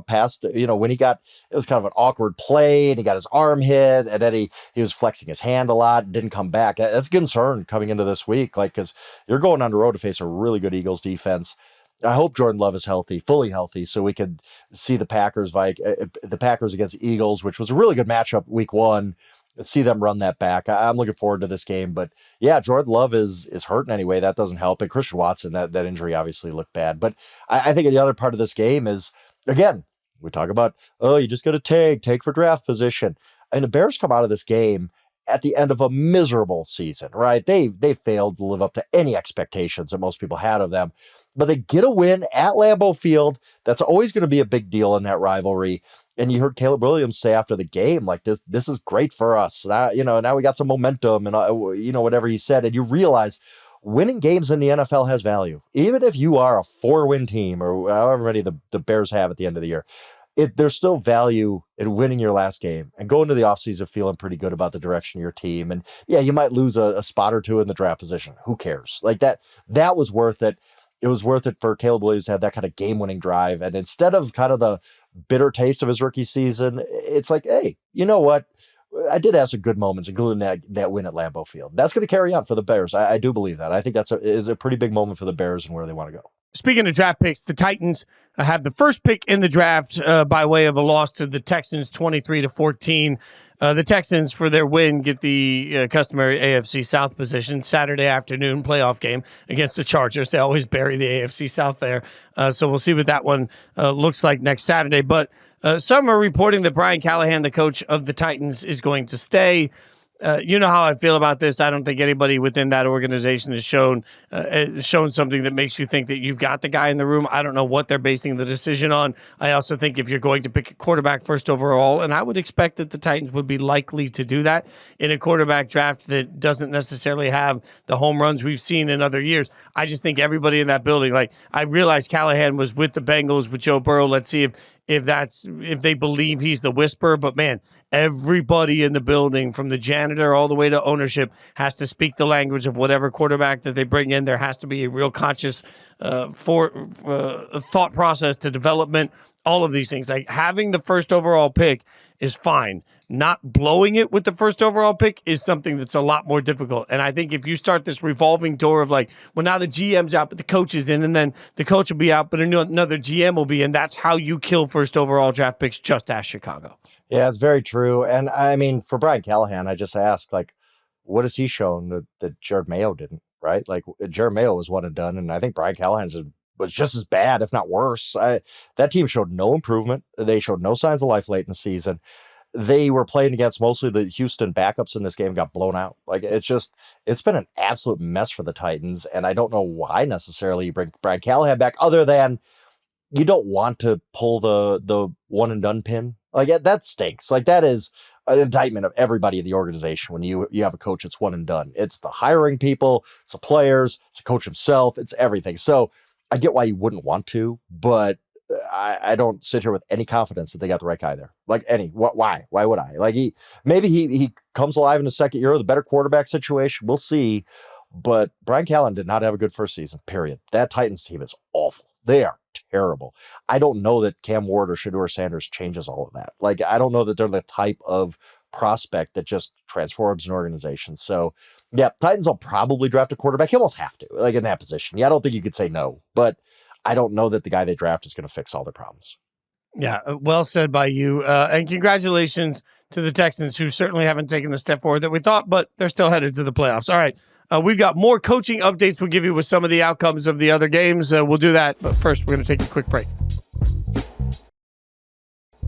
past, when it was kind of an awkward play and he got his arm hit and then he was flexing his hand a lot and didn't come back. That's a concern coming into this week, because you're going on the road to face a really good Eagles defense. I hope Jordan Love is healthy, fully healthy, so we could see the Packers against the Eagles, which was a really good matchup week 1. See them run that back. I'm looking forward to this game. But yeah, Jordan Love is hurting anyway. That doesn't help. And Christian Watson, that injury obviously looked bad. But I think the other part of this game is, again, we talk about, you just got to take for draft position. And the Bears come out of this game at the end of a miserable season, right? They failed to live up to any expectations that most people had of them. But they get a win at Lambeau Field. That's always going to be a big deal in that rivalry. And you heard Caleb Williams say after the game, like, this is great for us. Now we got some momentum and, whatever he said. And you realize winning games in the NFL has value. Even if you are a 4-win team or however many the Bears have at the end of the year, there's still value in winning your last game and going to the offseason feeling pretty good about the direction of your team. And yeah, you might lose a spot or two in the draft position. Who cares? Like that was worth it. It was worth it for Caleb Williams to have that kind of game-winning drive. And instead of kind of the bitter taste of his rookie season, it's like, hey, you know what? I did have some good moments, including that win at Lambeau Field. That's going to carry on for the Bears. I do believe that. I think is a pretty big moment for the Bears and where they want to go. Speaking of draft picks, the Titans have the first pick in the draft by way of a loss to the Texans, 23-14. The Texans, for their win, get the customary AFC South position. Saturday afternoon playoff game against the Chargers. They always bury the AFC South there. So we'll see what that one looks like next Saturday. But some are reporting that Brian Callahan, the coach of the Titans, is going to stay. You know how I feel about this. I don't think anybody within that organization has shown something that makes you think that you've got the guy in the room. I don't know what they're basing the decision on. I also think if you're going to pick a quarterback first overall, and I would expect that the Titans would be likely to do that in a quarterback draft that doesn't necessarily have the home runs we've seen in other years. I just think everybody in that building, like, I realized Callahan was with the Bengals with Joe Burrow. Let's see if they believe he's the whisperer. But man, everybody in the building, from the janitor all the way to ownership, has to speak the language of whatever quarterback that they bring in. There has to be a real conscious thought process to development. All of these things, like having the first overall pick is fine. Not blowing it with the first overall pick is something that's a lot more difficult. And I think if you start this revolving door of like, well, now the GM's out, but the coach is in, and then the coach will be out, but another GM will be in, that's how you kill first overall draft picks. Just ask Chicago. Yeah, it's very true. And I mean, for Brian Callahan, I just asked, like, what has he shown that Jerod Mayo didn't, right? Like, Jerod Mayo was one and done, and I think Brian Callahan's was just as bad, if not worse. That team showed no improvement. They showed no signs of life late in the season. They were playing against mostly the Houston backups in this game, got blown out. Like, it's been an absolute mess for the Titans, and I don't know why necessarily you bring Brian Callahan back, other than you don't want to pull the one and done pin. Like, that stinks. Like, that is an indictment of everybody in the organization when you have a coach that's one and done. It's the hiring people, it's the players, it's the coach himself, it's everything. So I get why you wouldn't want to, but I don't sit here with any confidence that they got the right guy there. Like why would I? Like maybe he comes alive in the second year, the better quarterback situation. We'll see. But Brian Callen did not have a good first season, period. That Titans team is awful. They are terrible. I don't know that Cam Ward or Shedeur Sanders changes all of that. Like, I don't know that they're the type of prospect that just transforms an organization. So, yeah, Titans will probably draft a quarterback. You almost have to, like, in that position. Yeah, I don't think you could say no, but I don't know that the guy they draft is going to fix all their problems. Yeah, well said by you. And congratulations to the Texans, who certainly haven't taken the step forward that we thought, but they're still headed to the playoffs. All right, we've got more coaching updates we'll give you with some of the outcomes of the other games. We'll do that, but first we're going to take a quick break.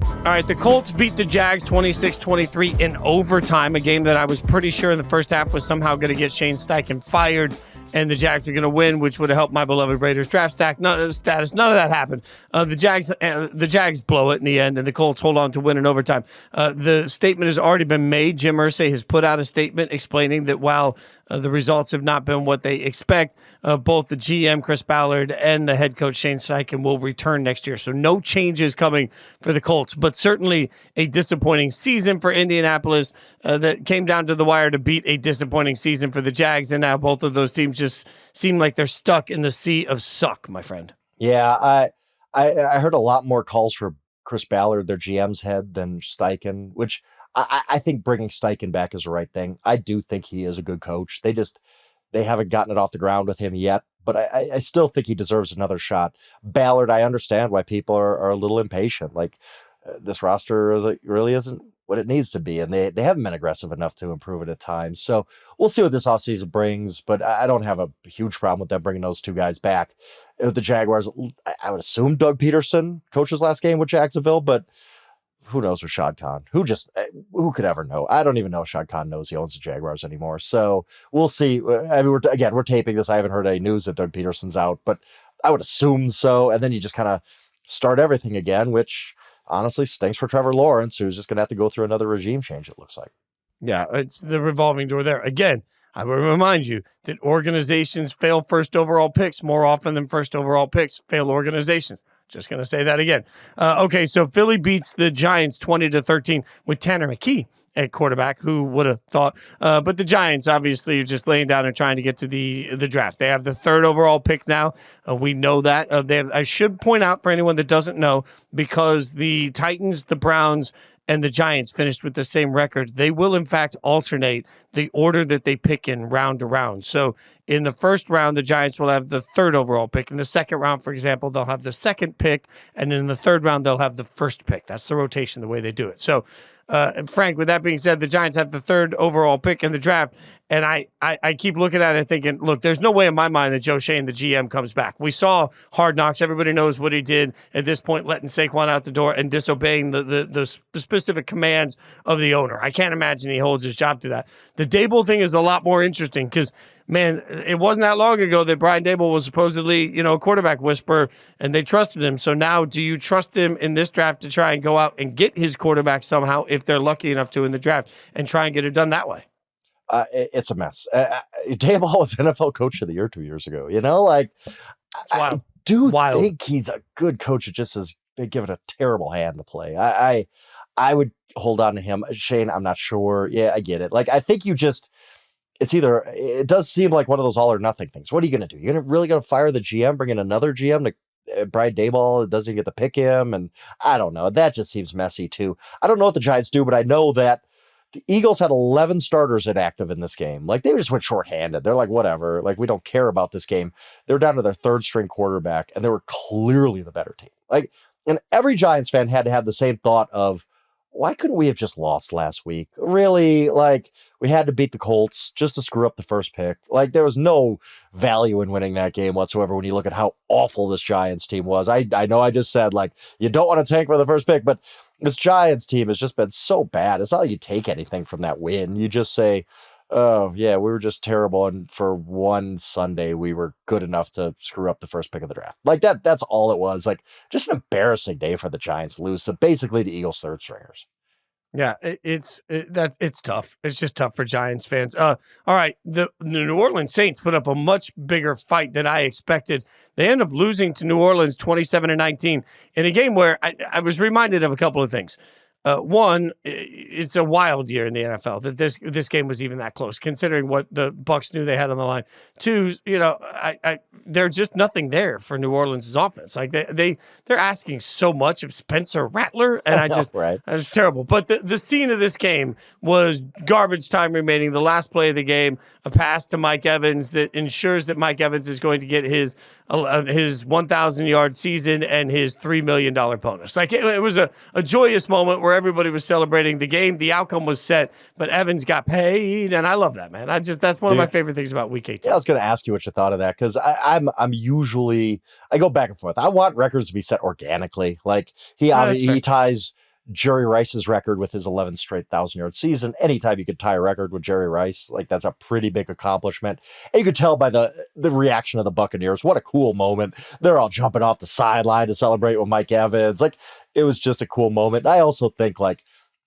All right, the Colts beat the Jags 26-23 in overtime, a game that I was pretty sure in the first half was somehow going to get Shane Steichen fired, and the Jags are going to win, which would have helped my beloved Raiders draft status. None of that happened. The Jags blow it in the end, and the Colts hold on to win in overtime. The statement has already been made. Jim Irsay has put out a statement explaining that while the results have not been what they expect, both the GM, Chris Ballard, and the head coach, Shane Steichen, will return next year. So no changes coming for the Colts, but certainly a disappointing season for Indianapolis that came down to the wire to beat a disappointing season for the Jags, and now both of those teams just seem like they're stuck in the sea of suck, my friend. Yeah, I heard a lot more calls for Chris Ballard, their GM's head, than Steichen, which I think bringing Steichen back is the right thing. I do think he is a good coach. They haven't gotten it off the ground with him yet, but I still think he deserves another shot. Ballard, I understand why people are a little impatient. Like, this roster really isn't what it needs to be, and they haven't been aggressive enough to improve it at times. So we'll see what this offseason brings, but I don't have a huge problem with them bringing those two guys back. With the Jaguars, I would assume Doug Peterson coached his last game with Jacksonville, but who knows with Shad Khan? Who could ever know? I don't even know if Shad Khan knows he owns the Jaguars anymore. So we'll see. I mean, we're taping this. I haven't heard any news that Doug Peterson's out, but I would assume so. And then you just kind of start everything again, which honestly stinks for Trevor Lawrence, who's just going to have to go through another regime change, it looks like. Yeah, it's the revolving door there. Again, I will remind you that organizations fail first overall picks more often than first overall picks fail organizations. Just going to say that again. Okay, so Philly beats the Giants 20-13 with Tanner McKee at quarterback. Who would have thought? But the Giants obviously are just laying down and trying to get to the draft. They have the third overall pick now. We know that. I should point out for anyone that doesn't know, because the Titans, the Browns, and the Giants finished with the same record, they will in fact alternate the order that they pick in round to round. So in the first round, the Giants will have the third overall pick. In the second round, for example, they'll have the second pick. And in the third round, they'll have the first pick. That's the rotation, the way they do it. So, Frank, with that being said, the Giants have the third overall pick in the draft. And I keep looking at it thinking, look, there's no way in my mind that Joe Shane, the GM, comes back. We saw Hard Knocks. Everybody knows what he did at this point, letting Saquon out the door and disobeying the specific commands of the owner. I can't imagine he holds his job to that. The Dable thing is a lot more interesting because, man, it wasn't that long ago that Brian Dable was supposedly, a quarterback whisperer, and they trusted him. So now, do you trust him in this draft to try and go out and get his quarterback somehow, if they're lucky enough to in the draft, and try and get it done that way? It's a mess. Dable was NFL Coach of the Year 2 years ago. I do think he's a good coach. It just has been given a terrible hand to play. I would hold on to him. Shane, I'm not sure. Yeah, I get it. Like, I think it does seem like one of those all or nothing things. What are you going to do? You're really going to fire the GM, bring in another GM to Brian Daboll doesn't get to pick him? And I don't know. That just seems messy too. I don't know what the Giants do, but I know that the Eagles had 11 starters inactive in this game. Like, they just went shorthanded. They're like, whatever. Like, we don't care about this game. They're down to their third string quarterback, and they were clearly the better team. Like, and every Giants fan had to have the same thought of, why couldn't we have just lost last week? Really, like, we had to beat the Colts just to screw up the first pick. Like, there was no value in winning that game whatsoever when you look at how awful this Giants team was. I know I just said, like, you don't want to tank for the first pick, but this Giants team has just been so bad. It's not like you take anything from that win. You just say, oh, yeah, we were just terrible, and for one Sunday, we were good enough to screw up the first pick of the draft. Like, that's all it was. Like, just an embarrassing day for the Giants to lose to basically the Eagles' third stringers. Yeah, it's tough. It's just tough for Giants fans. All right, the New Orleans Saints put up a much bigger fight than I expected. They end up losing to New Orleans 27-19 in a game where I was reminded of a couple of things. One, it's a wild year in the NFL that this game was even that close, considering what the Bucs knew they had on the line. Two, there's just nothing there for New Orleans' offense. Like they're asking so much of Spencer Rattler, and Right. It was terrible. But the scene of this game was garbage time remaining. The last play of the game, a pass to Mike Evans that ensures that Mike Evans is going to get his 1,000-yard season and his $3 million bonus. Like it was a joyous moment where everybody was celebrating the game. The outcome was set, but Evans got paid, and I love that, man. That's one of my favorite things about Week 18. Yeah, I was going to ask you what you thought of that, because I go back and forth. I want records to be set organically. Like he ties Jerry Rice's record with his 11th straight 1,000-yard season. Anytime you could tie a record with Jerry Rice, like that's a pretty big accomplishment. And you could tell by the reaction of the Buccaneers, what a cool moment. They're all jumping off the sideline to celebrate with Mike Evans. Like it was just a cool moment. I also think like,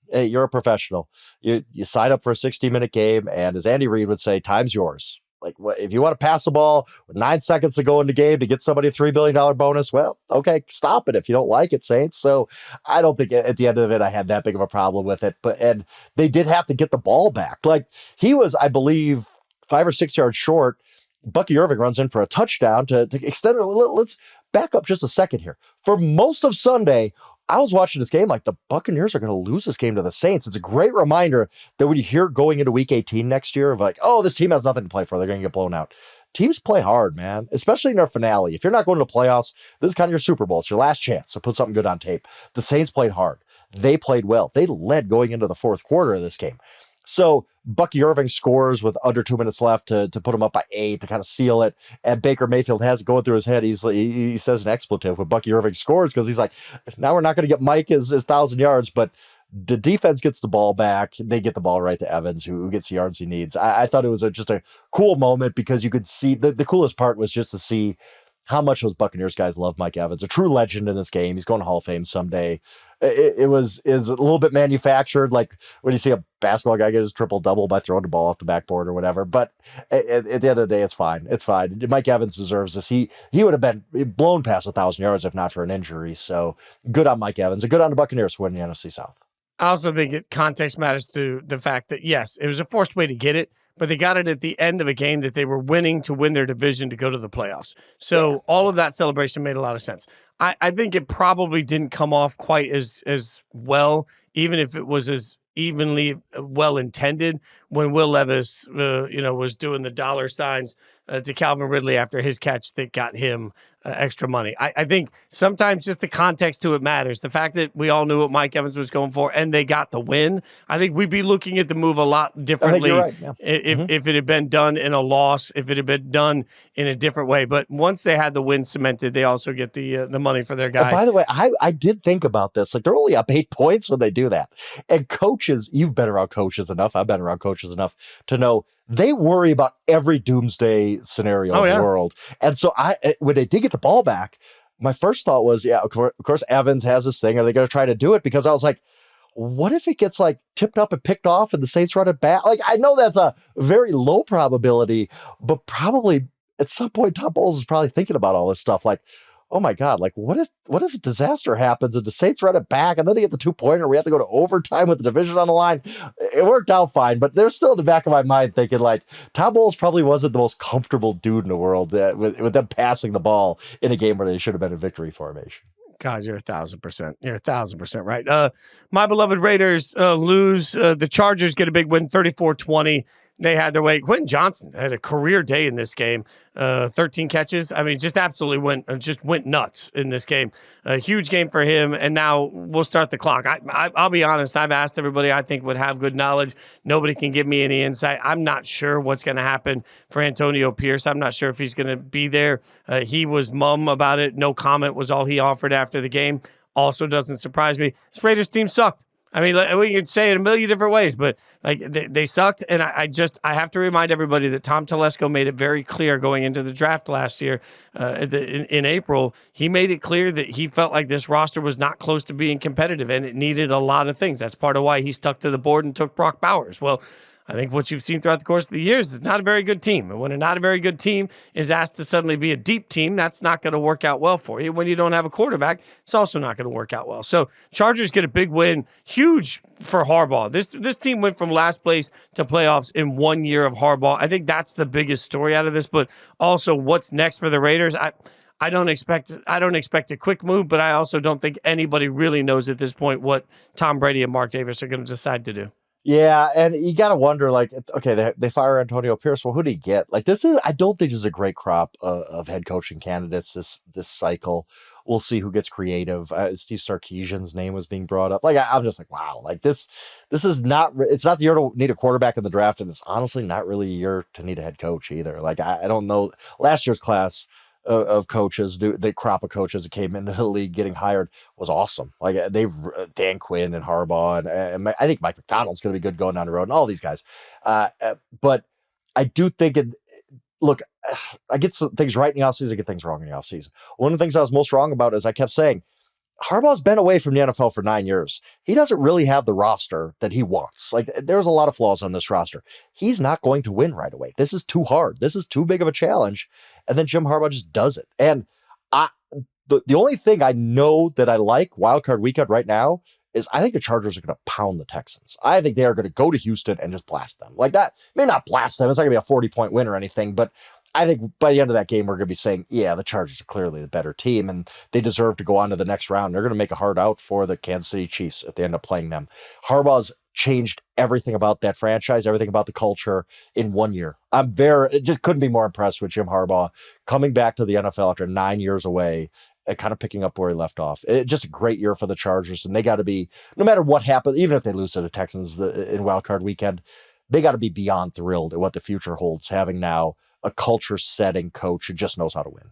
hey, you're a professional. You sign up for a 60-minute game, and as Andy Reid would say, time's yours. Like, if you want to pass the ball with 9 seconds to go in the game to get somebody a $3 billion bonus, well, okay, stop it if you don't like it, Saints. So I don't think at the end of it I had that big of a problem with it. And they did have to get the ball back. Like, he was, I believe, 5 or 6 yards short. Bucky Irving runs in for a touchdown to extend it. Let's back up just a second here. For most of Sunday, I was watching this game like the Buccaneers are going to lose this game to the Saints. It's a great reminder that when you hear going into Week 18 next year of like, oh, this team has nothing to play for, they're going to get blown out. Teams play hard, man, especially in their finale. If you're not going to the playoffs, this is kind of your Super Bowl. It's your last chance to put something good on tape. The Saints played hard. They played well. They led going into the fourth quarter of this game. So Bucky Irving scores with under 2 minutes left to put him up by 8 to kind of seal it. And Baker Mayfield has it going through his head. He says an expletive when Bucky Irving scores because he's like, now we're not going to get Mike his 1,000 yards, but the defense gets the ball back. They get the ball right to Evans, who gets the yards he needs. I thought it was just a cool moment because you could see the coolest part was just to see how much those Buccaneers guys love Mike Evans, a true legend in this game. He's going to Hall of Fame someday. It was a little bit manufactured, like when you see a basketball guy get his triple-double by throwing the ball off the backboard or whatever. But at the end of the day, it's fine. It's fine. Mike Evans deserves this. He would have been blown past 1,000 yards if not for an injury. So good on Mike Evans and good on the Buccaneers for winning the NFC South. I also think context matters to the fact that, yes, it was a forced way to get it, but they got it at the end of a game that they were winning to win their division to go to the playoffs. So all of that celebration made a lot of sense. I think it probably didn't come off quite as well, even if it was as evenly well intended when Will Levis, was doing the dollar signs to Calvin Ridley after his catch that got him extra money. I think sometimes just the context to it matters. The fact that we all knew what Mike Evans was going for and they got the win, I think we'd be looking at the move a lot differently if it had been done in a loss, if it had been done in a different way. But once they had the win cemented, they also get the money for their guy. And by the way, I did think about this. Like, they're only up 8 points when they do that. And coaches, you've been around coaches enough, I've been around coaches enough to know they worry about every doomsday scenario in the world. And so when they did get the ball back, my first thought was, of course, Evans has this thing. Are they going to try to do it? Because I was like, what if it gets like tipped up and picked off and the Saints run it back? Like, I know that's a very low probability, but probably at some point, Tom Bowles is probably thinking about all this stuff. Like, oh my God, like what if a disaster happens and the Saints run it back and then they get the 2-pointer? We have to go to overtime with the division on the line. It worked out fine, but there's still in the back of my mind thinking like Tom Bowles probably wasn't the most comfortable dude in the world with them passing the ball in a game where they should have been in victory formation. God, you're 1,000%. You're 1,000% right. My beloved Raiders lose. The Chargers get a big win, 34-20. They had their way. Quentin Johnson had a career day in this game. 13 catches. I mean, just absolutely went nuts in this game. A huge game for him. And now we'll start the clock. I'll be honest. I've asked everybody I think would have good knowledge. Nobody can give me any insight. I'm not sure what's going to happen for Antonio Pierce. I'm not sure if he's going to be there. He was mum about it. No comment was all he offered after the game. Also doesn't surprise me. This Raiders team sucked. I mean, we could say it a million different ways, but like they sucked. And I have to remind everybody that Tom Telesco made it very clear going into the draft last year in April. He made it clear that he felt like this roster was not close to being competitive and it needed a lot of things. That's part of why he stuck to the board and took Brock Bowers. Well, I think what you've seen throughout the course of the years is not a very good team. And when a not a very good team is asked to suddenly be a deep team, that's not going to work out well for you. When you don't have a quarterback, it's also not going to work out well. So Chargers get a big win, huge for Harbaugh. This team went from last place to playoffs in 1 year of Harbaugh. I think that's the biggest story out of this, but also what's next for the Raiders. I don't expect a quick move, but I also don't think anybody really knows at this point what Tom Brady and Mark Davis are going to decide to do. Yeah, and you got to wonder, like, okay, they fire Antonio Pierce. Well, who do you get? Like, I don't think this is a great crop of head coaching candidates this cycle. We'll see who gets creative. Steve Sarkisian's name was being brought up. Like, I'm just like, wow, like this is not, it's not the year to need a quarterback in the draft, and it's honestly not really a year to need a head coach either. Like, I don't know. Last year's class of coaches, the crop of coaches that came into the league getting hired was awesome. Like Dan Quinn and Harbaugh, and I think Mike McDonald's going to be good going down the road, and all these guys. But I do think look, I get some things right in the offseason, I get things wrong in the offseason. One of the things I was most wrong about is I kept saying, Harbaugh's been away from the NFL for 9 years. He doesn't really have the roster that he wants. Like, there's a lot of flaws on this roster. He's not going to win right away. This is too hard. This is too big of a challenge. And then Jim Harbaugh just does it. And the only thing I know that I like wildcard weekend right now is I think the Chargers are going to pound the Texans. I think they are going to go to Houston and just blast them. Like that, maybe not blast them. It's not going to be a 40-point win or anything, but I think by the end of that game, we're going to be saying, yeah, the Chargers are clearly the better team, and they deserve to go on to the next round. They're going to make a hard out for the Kansas City Chiefs if they end up playing them. Harbaugh's changed everything about that franchise, everything about the culture in 1 year. Just couldn't be more impressed with Jim Harbaugh coming back to the NFL after 9 years away and kind of picking up where he left off. Just a great year for the Chargers, and they got to be, no matter what happens, even if they lose to the Texans in wildcard weekend, they got to be beyond thrilled at what the future holds, having now a culture-setting coach who just knows how to win.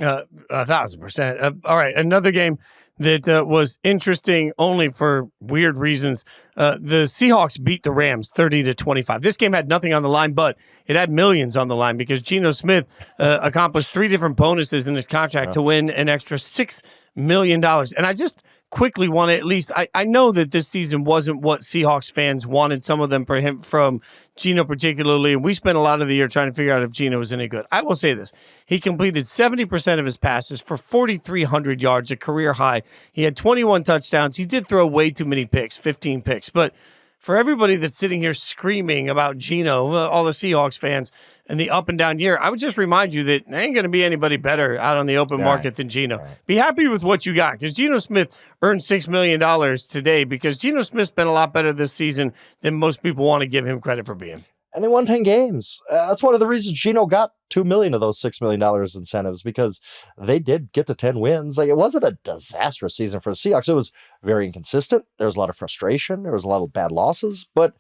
1,000%. All right, another game that was interesting only for weird reasons. The Seahawks beat the Rams 30-25. This game had nothing on the line, but it had millions on the line because Geno Smith accomplished 3 different bonuses in his contract to win an extra $6 million. And I just quickly want to at least, I know that this season wasn't what Seahawks fans wanted, some of them from Geno particularly, and we spent a lot of the year trying to figure out if Geno was any good. I will say this. He completed 70% of his passes for 4,300 yards, a career high. He had 21 touchdowns. He did throw way too many picks, 15 picks, but for everybody that's sitting here screaming about Geno, all the Seahawks fans, and the up and down year, I would just remind you that there ain't going to be anybody better out on the open market than Geno. Right. Be happy with what you got, because Geno Smith earned $6 million today because Geno Smith's been a lot better this season than most people want to give him credit for being. And they won 10 games. That's one of the reasons Geno got $2 million of those $6 million incentives, because they did get to 10 wins. Like, it wasn't a disastrous season for the Seahawks. It was very inconsistent. There was a lot of frustration. There was a lot of bad losses. But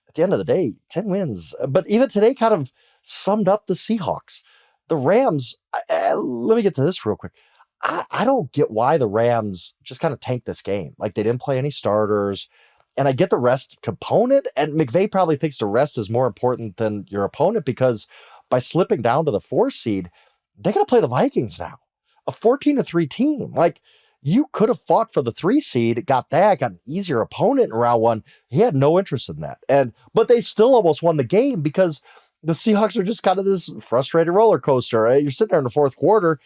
at the end of the day, 10 wins. But even today kind of summed up the Seahawks. The Rams, let me get to this real quick. I don't get why the Rams just kind of tanked this game. Like, they didn't play any starters. And I get the rest component, and McVay probably thinks the rest is more important than your opponent, because by slipping down to the 4 seed, they got to play the Vikings now, a 14-3 team. Like, you could have fought for the 3 seed, got an easier opponent in round 1. He had no interest in that. But they still almost won the game because the Seahawks are just kind of this frustrated roller coaster. Right? You're sitting there in the fourth quarter,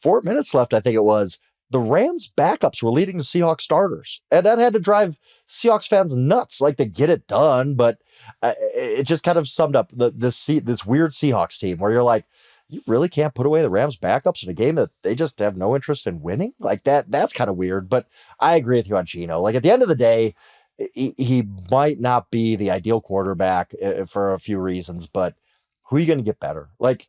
4 minutes left, I think it was. The Rams backups were leading the Seahawks starters, and that had to drive Seahawks fans nuts. Like, to get it done, but it just kind of summed up this weird Seahawks team where you're like, you really can't put away the Rams backups in a game that they just have no interest in winning. Like that's kind of weird. But I agree with you on Geno. Like, at the end of the day, he might not be the ideal quarterback for a few reasons, but who are you going to get better? Like,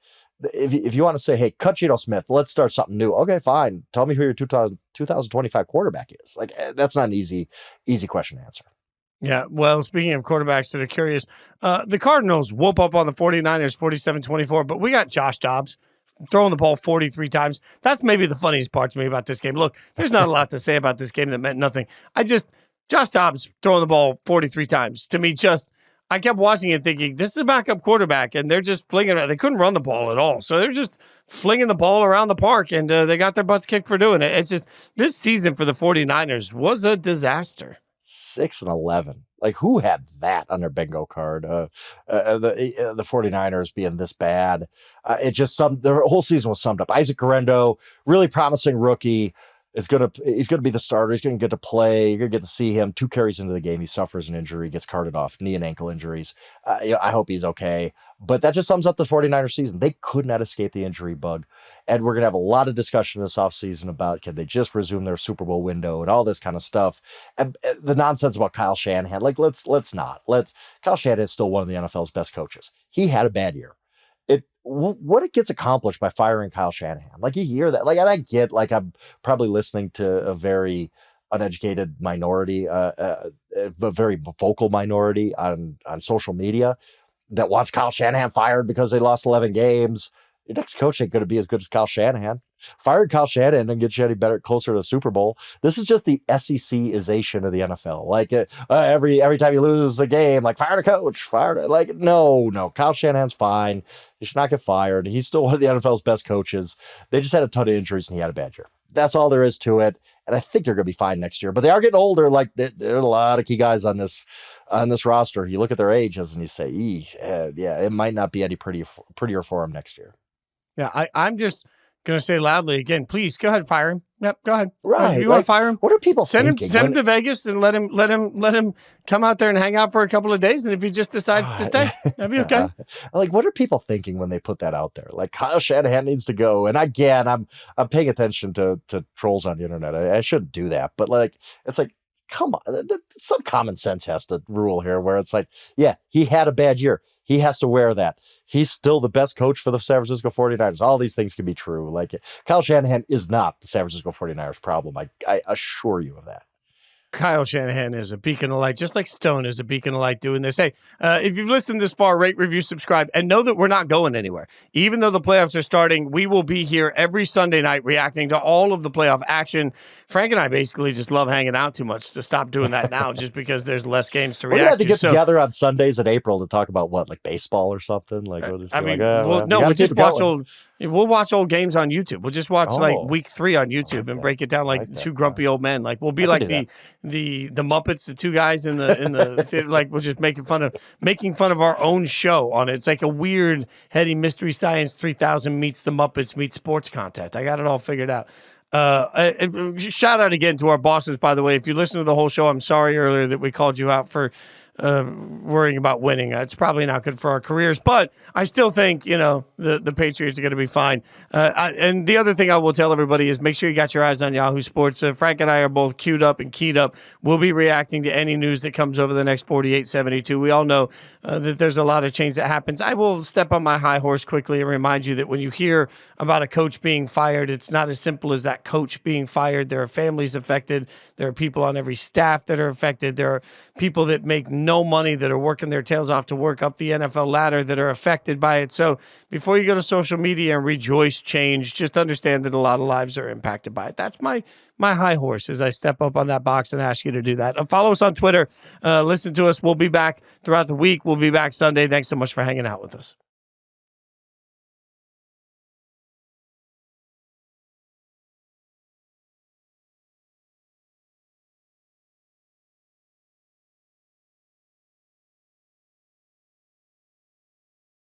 if you want to say, hey, cut Geno Smith, let's start something new. Okay, fine. Tell me who your 2025 quarterback is. Like, that's not an easy question to answer. Yeah, well, speaking of quarterbacks that are curious, the Cardinals whoop up on the 49ers 47-24, but we got Josh Dobbs throwing the ball 43 times. That's maybe the funniest part to me about this game. Look, there's not a lot to say about this game that meant nothing. Josh Dobbs throwing the ball 43 times. To me, I kept watching it thinking, this is a backup quarterback, and they're just flinging it. They couldn't run the ball at all. So they're just flinging the ball around the park, and they got their butts kicked for doing it. It's just, this season for the 49ers was a disaster. 6-11. Like, who had that on their bingo card? The 49ers being this bad. It just the whole season was summed up. Isaac Guerrero, really promising rookie. He's gonna be the starter. He's gonna get to play. You're gonna get to see him. 2 carries into the game, he suffers an injury, gets carted off, knee and ankle injuries. I hope he's okay. But that just sums up the 49ers season. They could not escape the injury bug. And we're gonna have a lot of discussion this offseason about, can they just resume their Super Bowl window and all this kind of stuff. And the nonsense about Kyle Shanahan. Like, let's not. Kyle Shanahan is still one of the NFL's best coaches. He had a bad year. What it gets accomplished by firing Kyle Shanahan. Like, you hear that. Like, and I get, like, I'm probably listening to a very uneducated minority, a very vocal minority on social media that wants Kyle Shanahan fired because they lost 11 games. Your next coach ain't going to be as good as Kyle Shanahan. Firing Kyle Shanahan and get you any better, closer to the Super Bowl. This is just the SEC-ization of the NFL. Like, every time you lose a game, like, fire the coach, like, no. Kyle Shanahan's fine. He should not get fired. He's still one of the NFL's best coaches. They just had a ton of injuries and he had a bad year. That's all there is to it. And I think they're going to be fine next year. But they are getting older. Like, there's a lot of key guys on this roster. You look at their ages and you say, yeah, it might not be any prettier for them next year. Yeah, I'm just going to say loudly again, please go ahead and fire him. Yep, go ahead. Right. If you want to fire him, what are people thinking? Send him to Vegas and let him come out there and hang out for a couple of days. And if he just decides to stay, that'd be okay. Like, what are people thinking when they put that out there? Like, Kyle Shanahan needs to go. And again, I'm paying attention to trolls on the internet. I shouldn't do that, but like, it's like, come on, some common sense has to rule here, where it's like, yeah, he had a bad year. He has to wear that. He's still the best coach for the San Francisco 49ers. All these things can be true. Like, Kyle Shanahan is not the San Francisco 49ers problem. I assure you of that. Kyle Shanahan is a beacon of light, just like Stone is a beacon of light doing this. Hey, if you've listened this far, rate, review, subscribe, and know that we're not going anywhere. Even though the playoffs are starting, we will be here every Sunday night reacting to all of the playoff action. Frank and I basically just love hanging out too much to stop doing that now, just because there's less games to react to. We're going to have to get together on Sundays in April to talk about what, like baseball or something? Like, we'll just we'll watch old games on YouTube. We'll just watch like week 3 on YouTube and break it down like two grumpy old men. Like, we'll be like the Muppets, the two guys in the theater. Like, we're just making fun of our own show on it. It's like a weird, heady Mystery Science 3000 meets the Muppets meets sports content. I got it all figured out. Shout out again to our bosses, by the way. If you listen to the whole show, I'm sorry earlier that we called you out for worrying about winning. It's probably not good for our careers, but I still think, the Patriots are going to be fine. And the other thing I will tell everybody is make sure you got your eyes on Yahoo Sports. Frank and I are both queued up and keyed up. We'll be reacting to any news that comes over the next 48, 72. We all know that there's a lot of change that happens. I will step on my high horse quickly and remind you that when you hear about a coach being fired, it's not as simple as that coach being fired. There are families affected. There are people on every staff that are affected. There are people that make no money that are working their tails off to work up the NFL ladder that are affected by it. So before you go to social media and rejoice change, just understand that a lot of lives are impacted by it. That's my high horse as I step up on that box and ask you to do that. Follow us on Twitter. Listen to us. We'll be back throughout the week. We'll be back Sunday. Thanks so much for hanging out with us.